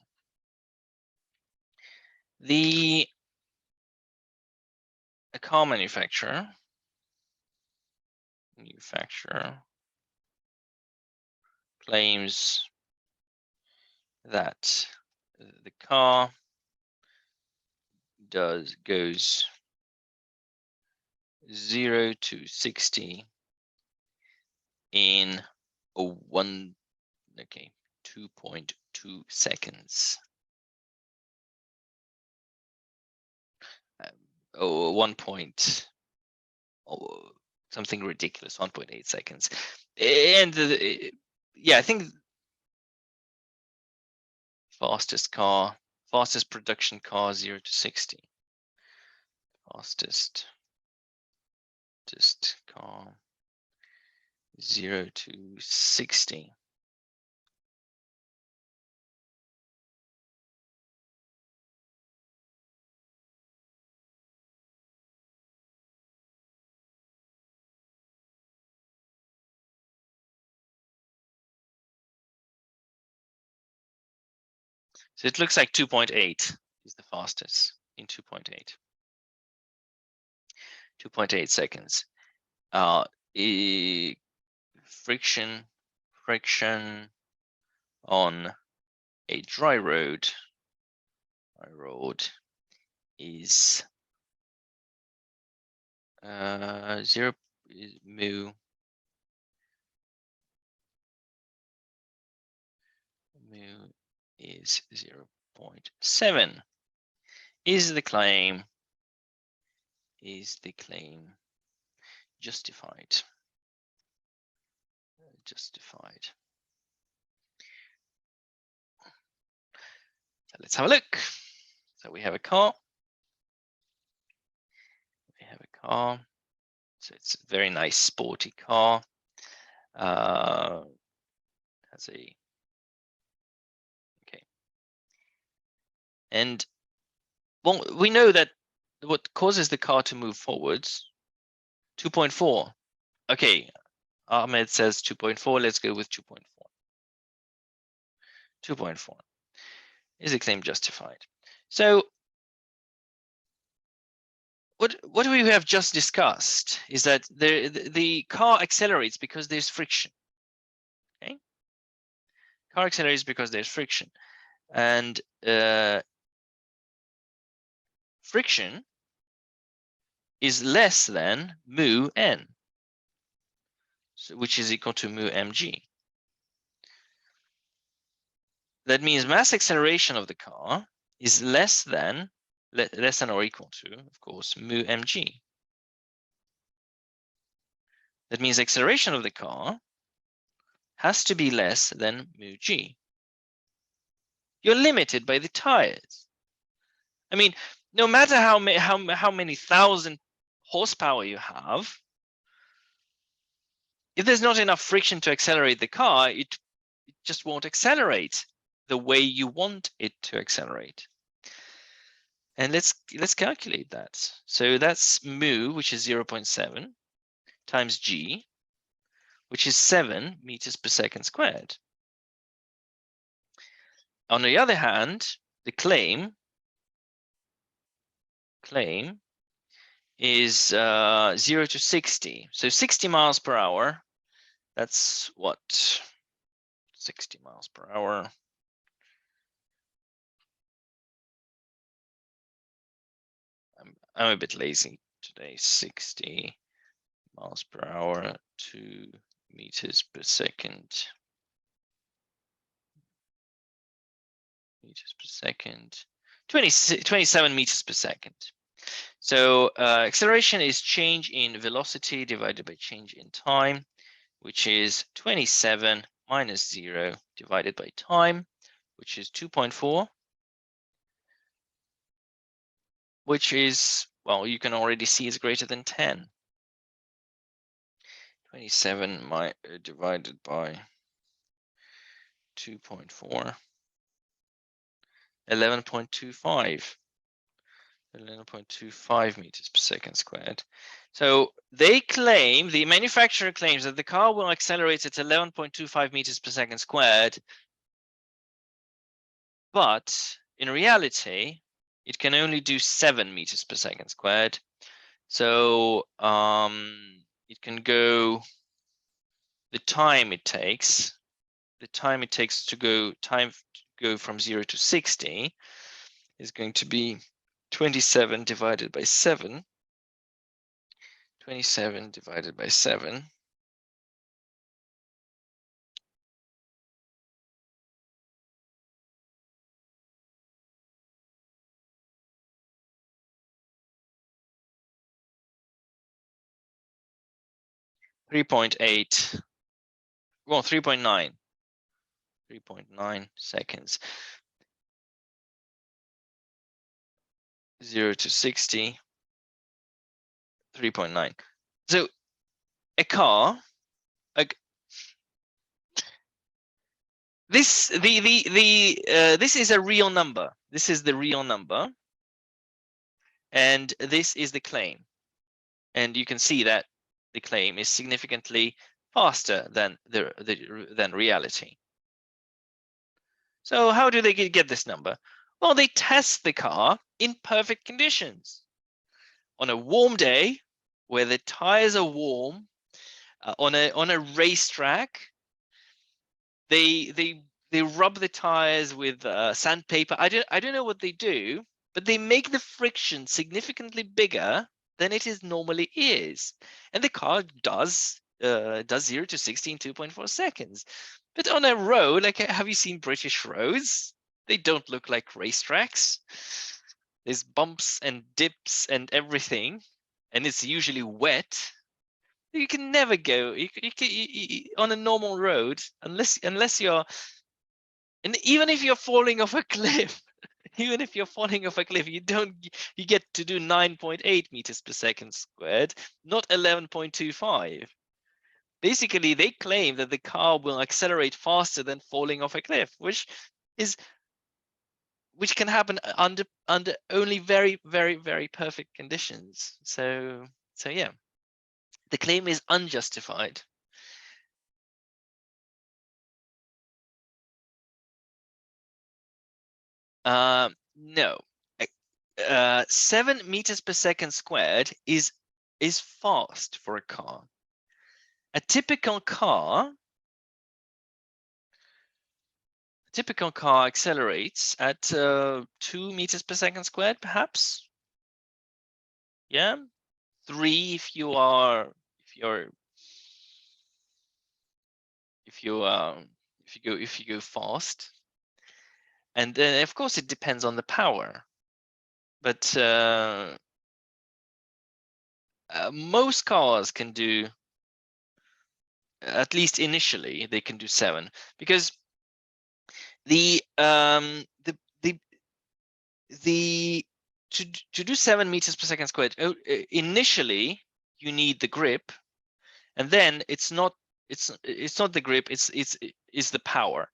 A car manufacturer claims that the car goes 0 to 60 in 2.2 seconds. Something ridiculous, 1.8 seconds. And yeah, I think fastest production car 0 to 60. Fastest car 0 to 60. So it looks like 2.8 is the fastest in 2.8. 2.8 seconds. Friction on a dry road is 0 mu is 0.7. Is the claim justified? Justified. So let's have a look. So we have a car. So it's a very nice sporty car. Has a and well, we know that what causes the car to move forwards, 2.4. Okay, Ahmed says 2.4. Let's go with 2.4. 2.4. Is the claim justified? So what we have just discussed is that the car accelerates because there's friction. Okay, car accelerates because there's friction, and friction is less than mu n, so, which is equal to mu mg. That means mass acceleration of the car is less than or equal to, of course, mu mg. That means acceleration of the car has to be less than mu g. You're limited by the tires. I mean, no matter how many thousand horsepower you have, if there's not enough friction to accelerate the car, it just won't accelerate the way you want it to accelerate. And let's calculate that. So that's mu, which is 0.7, times g, which is 7 meters per second squared. On the other hand, the claim is 0 to 60. So 60 miles per hour, that's what? 60 miles per hour. I'm a bit lazy today. 60 miles per hour, 2 meters per second. Meters per second. 27 meters per second. So acceleration is change in velocity divided by change in time, which is 27 minus 0 divided by time, which is 2.4, which is, well, you can already see is greater than 10. 27 divided by 2.4, 11.25. 11.25 meters per second squared. So they claim, the manufacturer claims that the car will accelerate at 11.25 meters per second squared, but in reality, it can only do 7 meters per second squared. So it can go, the time it takes to go from 0 to 60 is going to be 27 divided by 7. 27 divided by 7. .8, well, 3.9. 3.9 seconds. 0 to 60. 3.9. So a car, this is a real number. This is the real number, and this is the claim. And you can see that the claim is significantly faster than reality. So how do they get this number? Well, they test the car in perfect conditions. On a warm day, where the tires are warm, on a racetrack, they rub the tires with sandpaper. I don't know what they do, but they make the friction significantly bigger than it normally is, and the car does 0 to 60 in 2.4 seconds. But on a road, like, have you seen British roads? They don't look like racetracks. There's bumps and dips and everything, and it's usually wet. You can never go on a normal road unless you're, and even if you're falling off a cliff, even if you're falling off a cliff, you get to do 9.8 meters per second squared, not 11.25. Basically, they claim that the car will accelerate faster than falling off a cliff, which can happen under only very, very, very perfect conditions. So yeah, the claim is unjustified. No, 7 meters per second squared is fast for a car. A typical car accelerates at 2 meters per second squared, perhaps. Yeah, 3 if you go fast. And then, of course, it depends on the power. But most cars can do, at least initially, they can do 7, because to do 7 meters per second squared, initially you need the grip, and then it's not the grip, it's the power.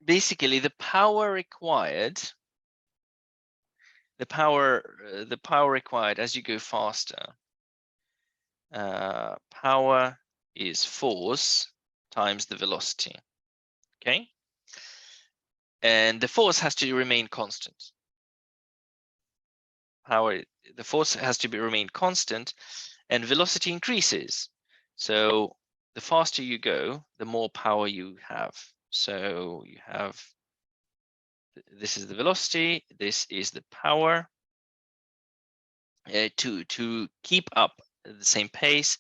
Basically, the power required as you go faster, power is force times the velocity. Okay, and the force has to remain constant. The force has to remain constant, and velocity increases. So the faster you go, the more power you have. So you have, this is the velocity, this is the power. To keep up the same pace,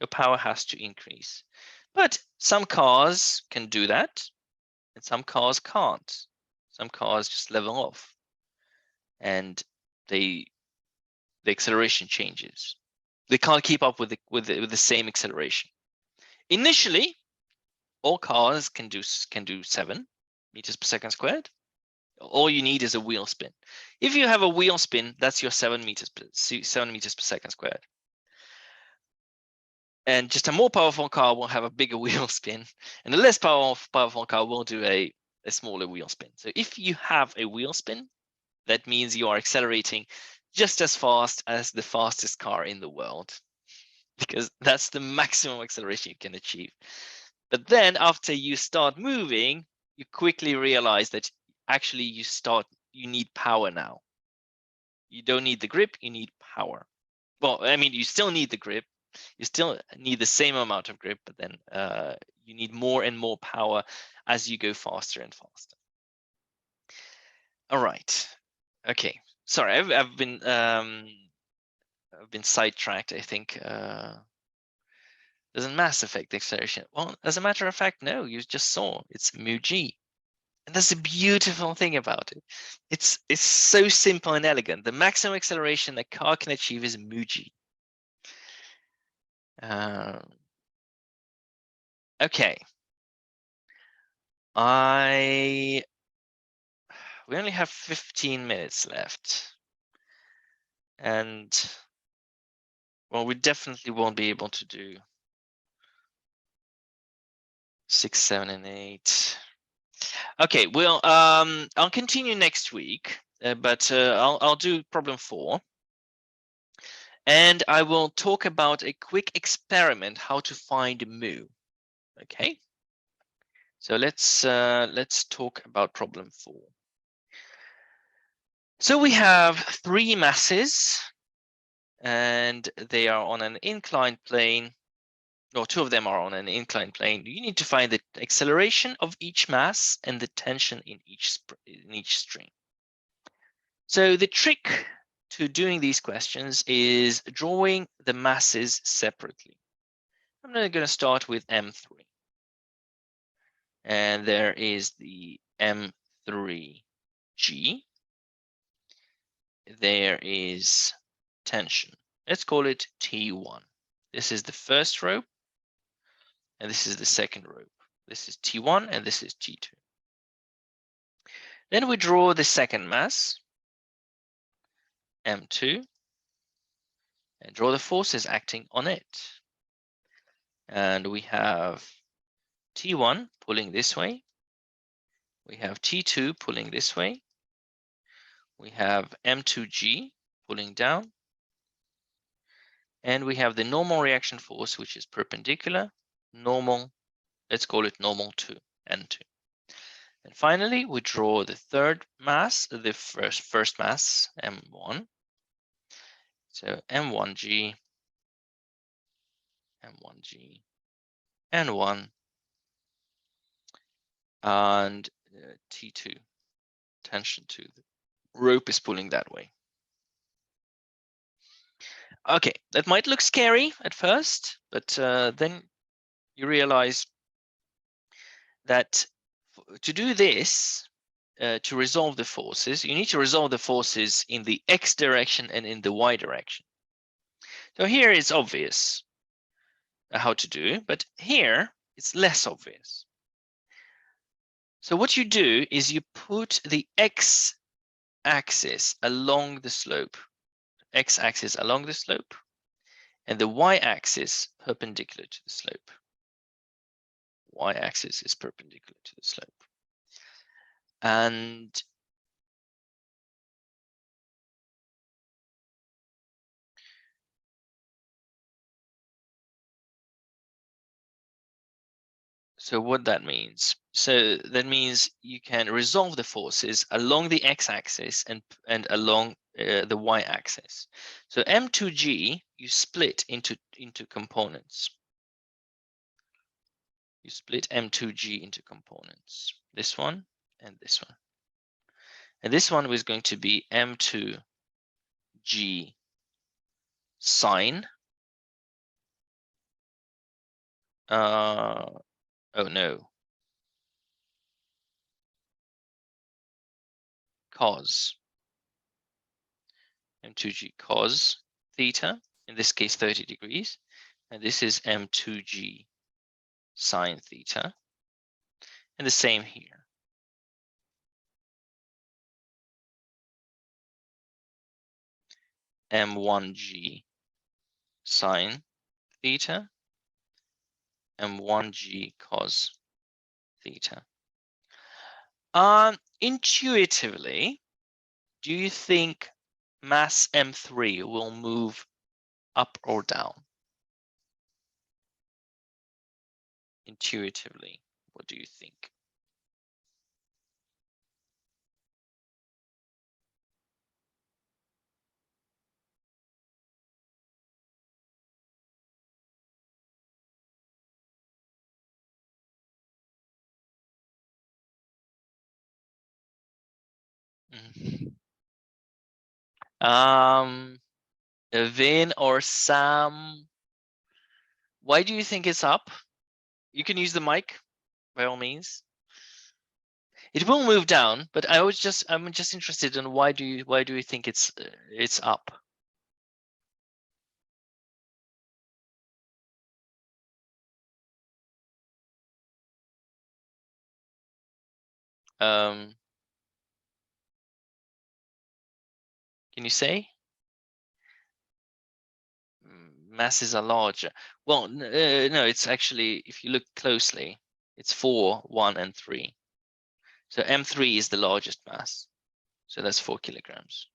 your power has to increase. But some cars can do that, and some cars can't. Some cars just level off, and the acceleration changes. They can't keep up with the same acceleration. Initially, all cars can do 7 meters per second squared. All you need is a wheel spin. If you have a wheel spin, that's your 7 meters per second squared. And just a more powerful car will have a bigger wheel spin, and a less powerful car will do a smaller wheel spin. So if you have a wheel spin, that means you are accelerating just as fast as the fastest car in the world, because that's the maximum acceleration you can achieve. But then after you start moving, you quickly realize that actually you need power now. You don't need the grip, you need power. Well, I mean, you still need the grip, you still need the same amount of grip, but then you need more and more power as you go faster and faster. All right. Okay. Sorry, I've been sidetracked, I think. Doesn't mass affect the acceleration? Well, as a matter of fact, no, you just saw it's μg. And that's the beautiful thing about it. It's so simple and elegant. The maximum acceleration a car can achieve is μg. Okay. We only have 15 minutes left. And, well, we definitely won't be able to do 6, 7, and 8. Okay, well, I'll continue next week, but I'll do problem 4. And I will talk about a quick experiment how to find mu. Okay. So let's talk about problem 4. So we have 3 masses, and they are on an inclined plane. No, 2 of them are on an inclined plane. You need to find the acceleration of each mass and the tension in each string. So the trick to doing these questions is drawing the masses separately. I'm going to start with M3. And there is the M3G. There is tension. Let's call it T1. This is the first rope, and this is the second rope. This is T1, and this is T2. Then we draw the second mass, M2, and draw the forces acting on it. And we have T1 pulling this way. We have T2 pulling this way. We have M2G pulling down. And we have the normal reaction force, which is perpendicular, normal, let's call it normal to N2. And finally, we draw the third mass, the first mass, M1. So M1G, M1G, N1, and T2, tension 2. The rope is pulling that way. Okay, that might look scary at first, but then you realize that to do this, to resolve the forces, you need to resolve the forces in the x direction and in the y direction. So here it's obvious how to do, but here it's less obvious. So what you do is you put the x-axis along the slope, x-axis along the slope, and the y-axis perpendicular to the slope. Y-axis is perpendicular to the slope. And so what that means, so that means you can resolve the forces along the x-axis and along the y-axis. So M2G you split into components. You split M2G into components. This one and this one. And this one was going to be M2G sine. Oh no. Cos. M2G cos theta, in this case 30 degrees. And this is M2G sine theta. And the same here. M1G sine theta, M1G cos theta. Intuitively, do you think mass M3 will move up or down? Intuitively, what do you think? Vin or Sam, why do you think it's up? You can use the mic by all means. It will move down, but I'm just interested in why do you think it's up? Can you say? Masses are larger. Well, no, it's actually, if you look closely, it's 4, 1, and 3. So M3 is the largest mass. So that's 4 kilograms.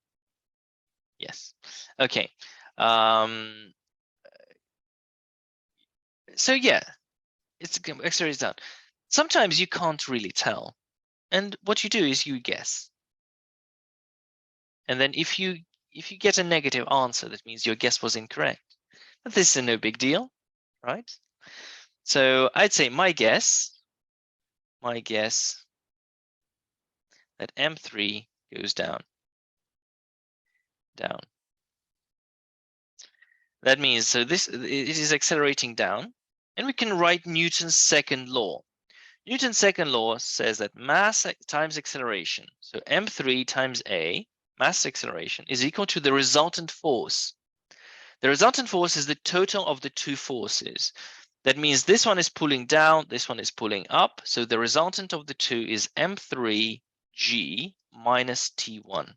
Yes. Okay. So yeah, it's acceleration down. Sometimes you can't really tell, and what you do is you guess. And then if you get a negative answer, that means your guess was incorrect. But this is no big deal, right? So I'd say my guess that M3 goes down. That means, so this, it is accelerating down, and we can write Newton's second law. Newton's second law says that mass times acceleration, so M3 times A, mass acceleration, is equal to the resultant force. The resultant force is the total of the two forces. That means this one is pulling down, this one is pulling up. So the resultant of the two is M3G minus T1.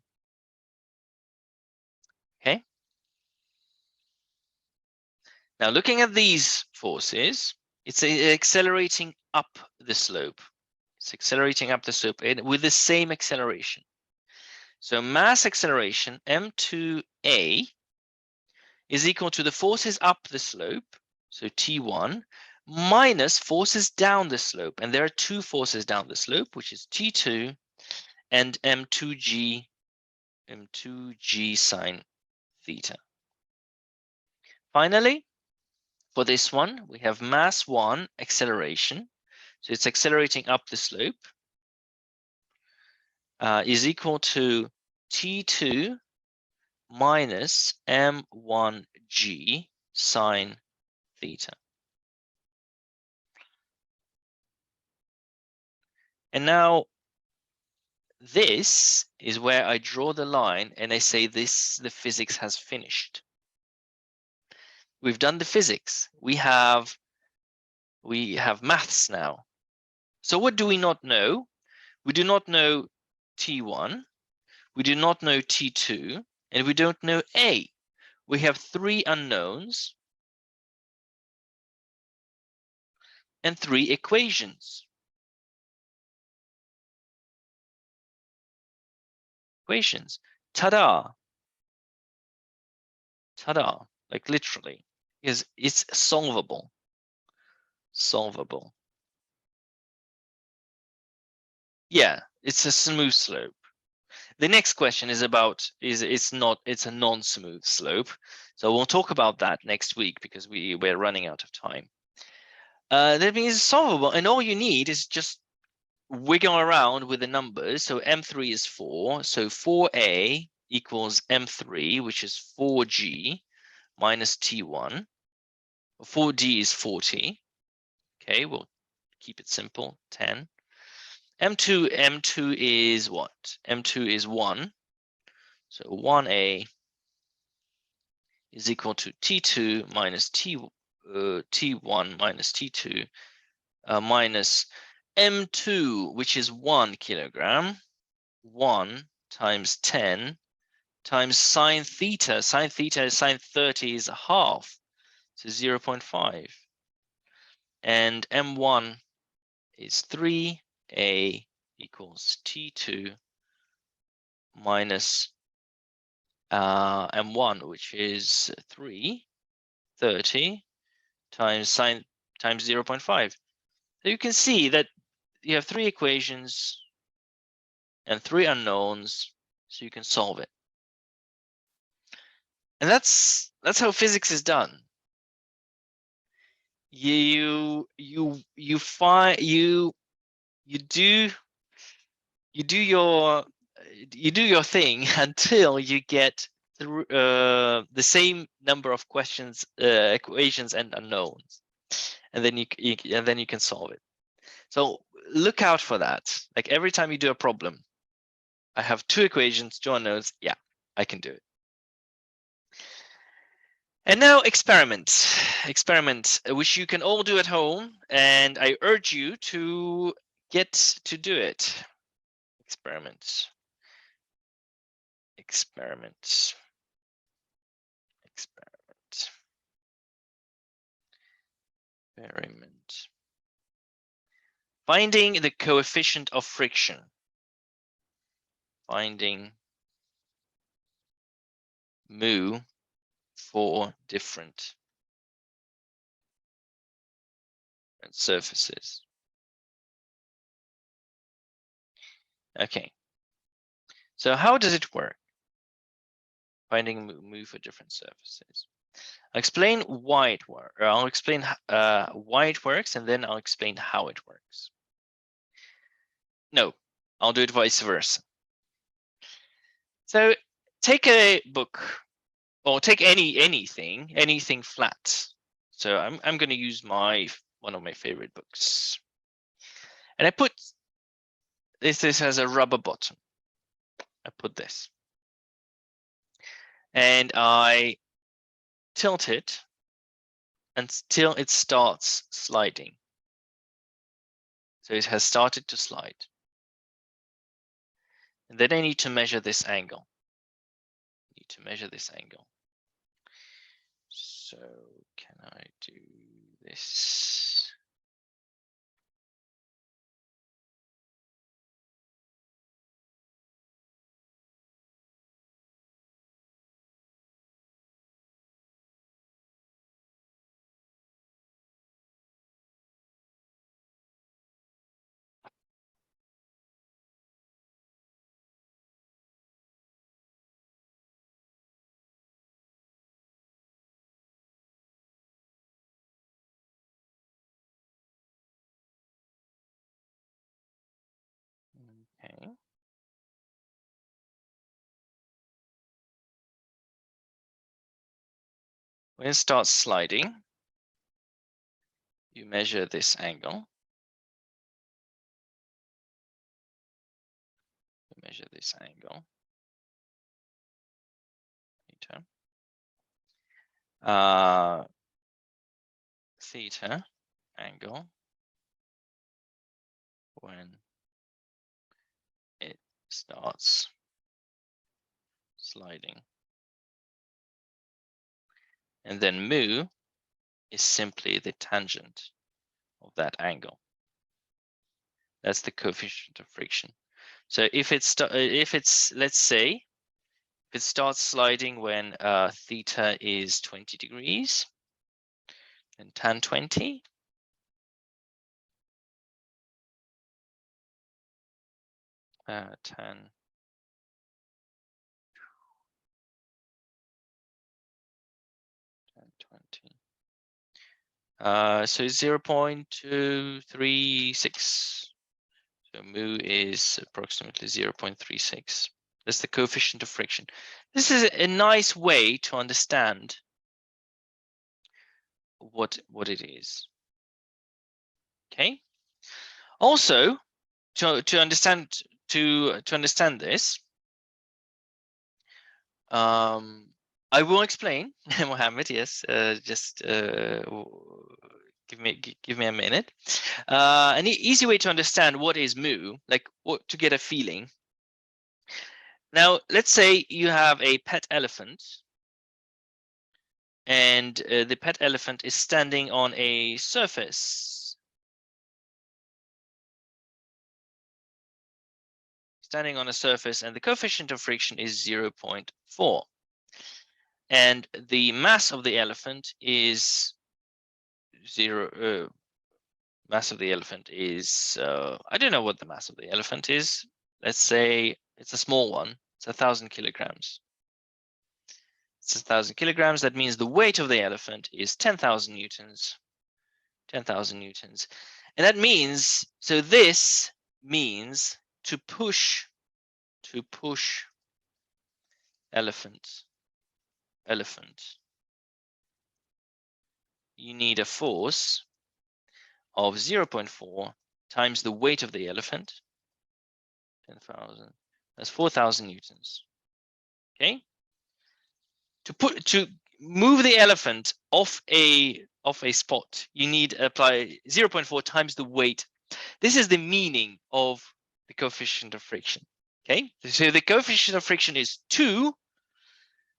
Okay. Now looking at these forces, it's accelerating up the slope. It's accelerating up the slope with the same acceleration. So mass acceleration, M2A, is equal to the forces up the slope, so T1, minus forces down the slope. And there are two forces down the slope, which is T2 and M2G sine theta. Finally, for this one, we have mass 1 acceleration. So it's accelerating up the slope, is equal to T2 minus M1G sine theta. And now this is where I draw the line and I say the physics has finished. We've done the physics. We have maths now. So what do we not know? We do not know T1, we do not know T2, and we don't know A. We have three unknowns and three equations. Ta-da! Ta-da! Like literally, because it's solvable. Yeah, it's a smooth slope. The next question is about it's a non-smooth slope. So we'll talk about that next week because we're running out of time. That means it's solvable, and all you need is just wiggle around with the numbers. So M3 is 4, so 4A equals M3, which is 4G minus T1. 4D is 40. Okay, we'll keep it simple, 10. M2 is what? M2 is 1. So 1A is equal to T2 minus T1 minus T2 minus M2, which is 1 kilogram, 1 times 10 times sine theta. Sine theta is sine 30 is a half, so 0.5. And M1 is 3A equals T2 minus M1, which is 330 times sine times 0.5. So you can see that you have three equations and three unknowns, so you can solve it. And that's how physics is done. You do your thing until you get through the same number of questions, equations and unknowns, and then you can solve it. So look out for that. Like every time you do a problem, I have two equations, two unknowns. Yeah, I can do it. And now experiment, which you can all do at home, and I urge you to get to do it. Experiment. Finding the coefficient of friction. Finding mu 4 different surfaces. Okay. So how does it work? Finding mu for different surfaces. I'll explain why it works. I'll explain why it works, and then I'll explain how it works. No, I'll do it vice versa. So take a book, or take anything flat. So I'm going to use one of my favorite books, and I put this has a rubber bottom. I put this, and I tilt it until it starts sliding. So it has started to slide. And then I need to measure this angle. So can I do this? Okay. When it starts sliding, you measure this angle. Theta angle when it starts sliding. And then mu is simply the tangent of that angle. That's the coefficient of friction. So if it's let's say if it starts sliding when theta is 20 degrees, then tan 20 tan 20. So 0.236. So mu is approximately 0.36. That's the coefficient of friction. This is a nice way to understand what it is. Okay. Also, to understand this, I will explain, Mohammed. Yes, just give me a minute. An easy way to understand what is mu, like to get a feeling. Now, let's say you have a pet elephant, and the pet elephant is standing on a surface. And the coefficient of friction is 0.4. And the mass of the elephant is zero. Mass of the elephant is, I don't know what the mass of the elephant is. Let's say it's a small one. It's 1,000 kilograms. It's 1,000 kilograms. That means the weight of the elephant is 10,000 newtons. 10,000 newtons. And that means, so this means to push elephant, you need a force of 0.4 times the weight of the elephant, 10,000. That's 4,000 newtons. Okay. To move the elephant off a spot, you need to apply 0.4 times the weight. This is the meaning of the coefficient of friction. Okay. So the coefficient of friction is 2,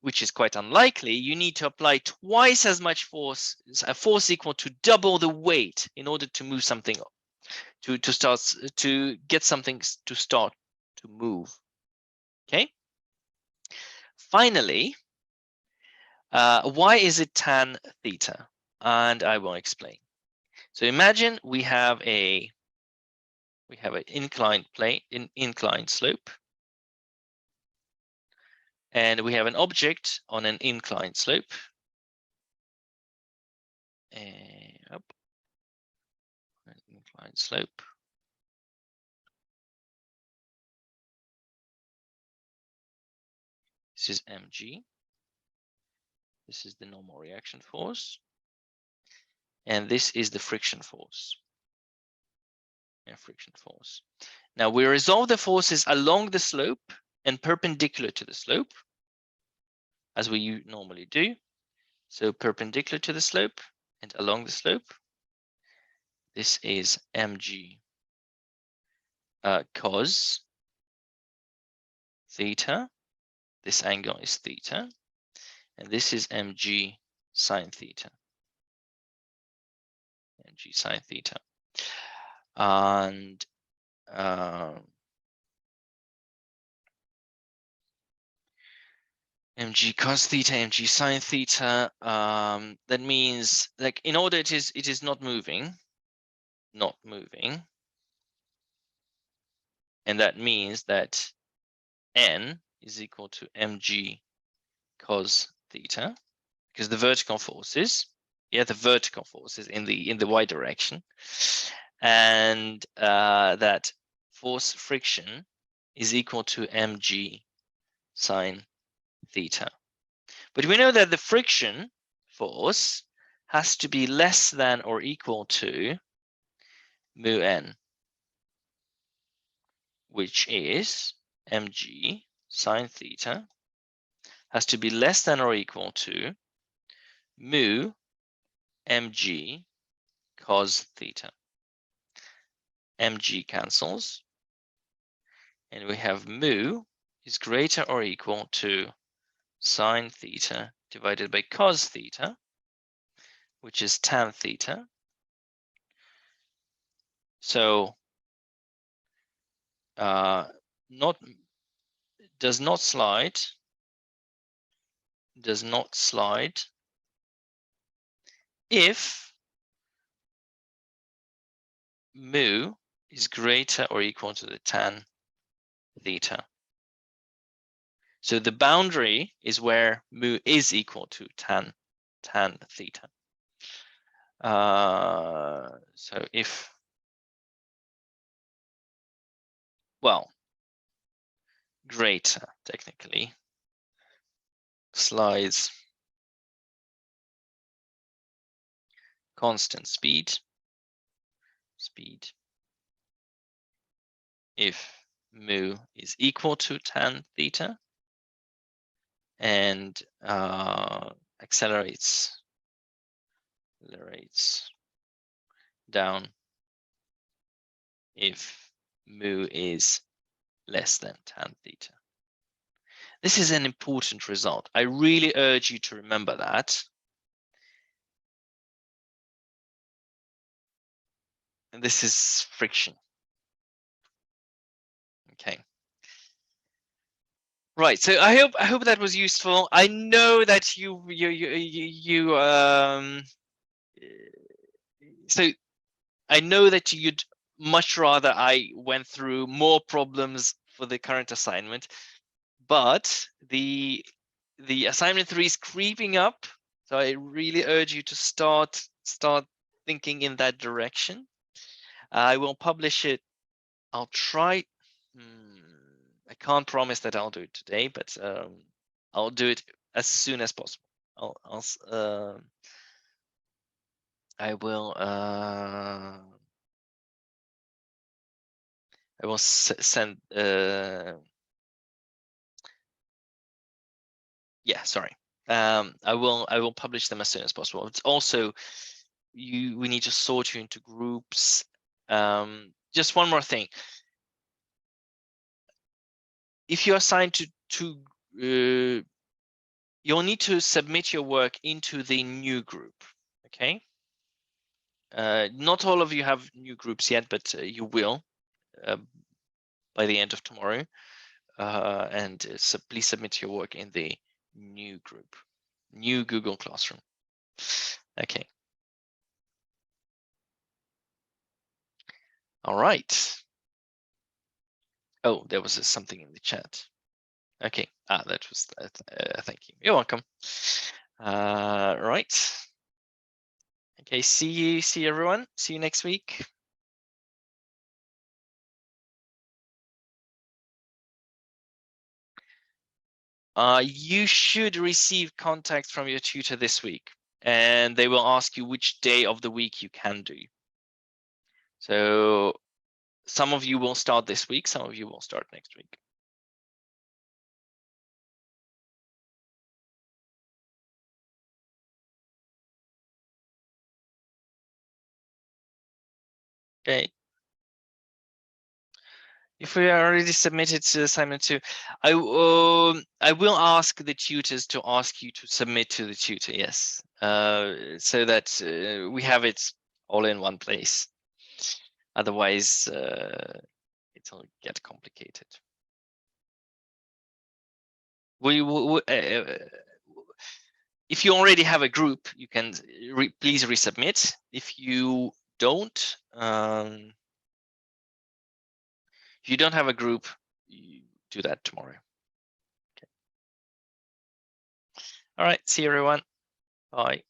which is quite unlikely. You need to apply twice as much force, a force equal to double the weight, in order to move something, to get something to start to move. Okay. Finally, Why is it tan theta? And I will explain. So imagine we have an inclined plane, inclined slope, and we have an object on an inclined slope. And up, an inclined slope. This is mg. This is the normal reaction force. And this is the friction force. Friction force. Now we resolve the forces along the slope and perpendicular to the slope, as we normally do. So perpendicular to the slope and along the slope. This is mg cos theta. This angle is theta. And this is mg sine theta. Mg sine theta. And mg cos theta, mg sine theta. That means, like, in order it is not moving, and that means that n is equal to mg cos theta, because the vertical forces, the vertical forces in the y direction, and that force friction is equal to mg sine theta. But we know that the friction force has to be less than or equal to mu n, which is mg sine theta has to be less than or equal to mu mg cos theta. Mg cancels, and we have mu is greater or equal to sine theta divided by cos theta, which is tan theta. So does not slide if mu is greater or equal to the tan theta. So the boundary is where mu is equal to tan theta. So if, well, greater technically, slides constant speed if mu is equal to tan theta, and accelerates down if mu is less than tan theta. This is an important result. I really urge you to remember that. And this is friction. Okay. Right. So I hope that was useful. I know that so I know that you'd much rather I went through more problems for the current assignment, but the assignment 3 is creeping up. So I really urge you to start thinking in that direction. I will publish it. I'll try. I can't promise that I'll do it today, but I'll do it as soon as possible. I will send. Yeah, sorry. I will publish them as soon as possible. It's also we need to sort you into groups. Just one more thing. If you're assigned to you'll need to submit your work into the new group. Okay. Not all of you have new groups yet, but you will by the end of tomorrow. And please submit your work in the new group. New Google Classroom. Okay. All right. Oh, there was something in the chat. Okay. That was that. Thank you. You're welcome. Right. Okay. See you everyone. See you next week. You should receive contact from your tutor this week, and they will ask you which day of the week you can do. So some of you will start this week, some of you will start next week. Okay. If we already submitted to assignment 2, I will ask the tutors to ask you to submit to the tutor, yes, so that we have it all in one place. Otherwise, it'll get complicated. If you already have a group, you can please resubmit. If you don't, if you don't have a group, you do that tomorrow. Okay. All right. See you, everyone. Bye.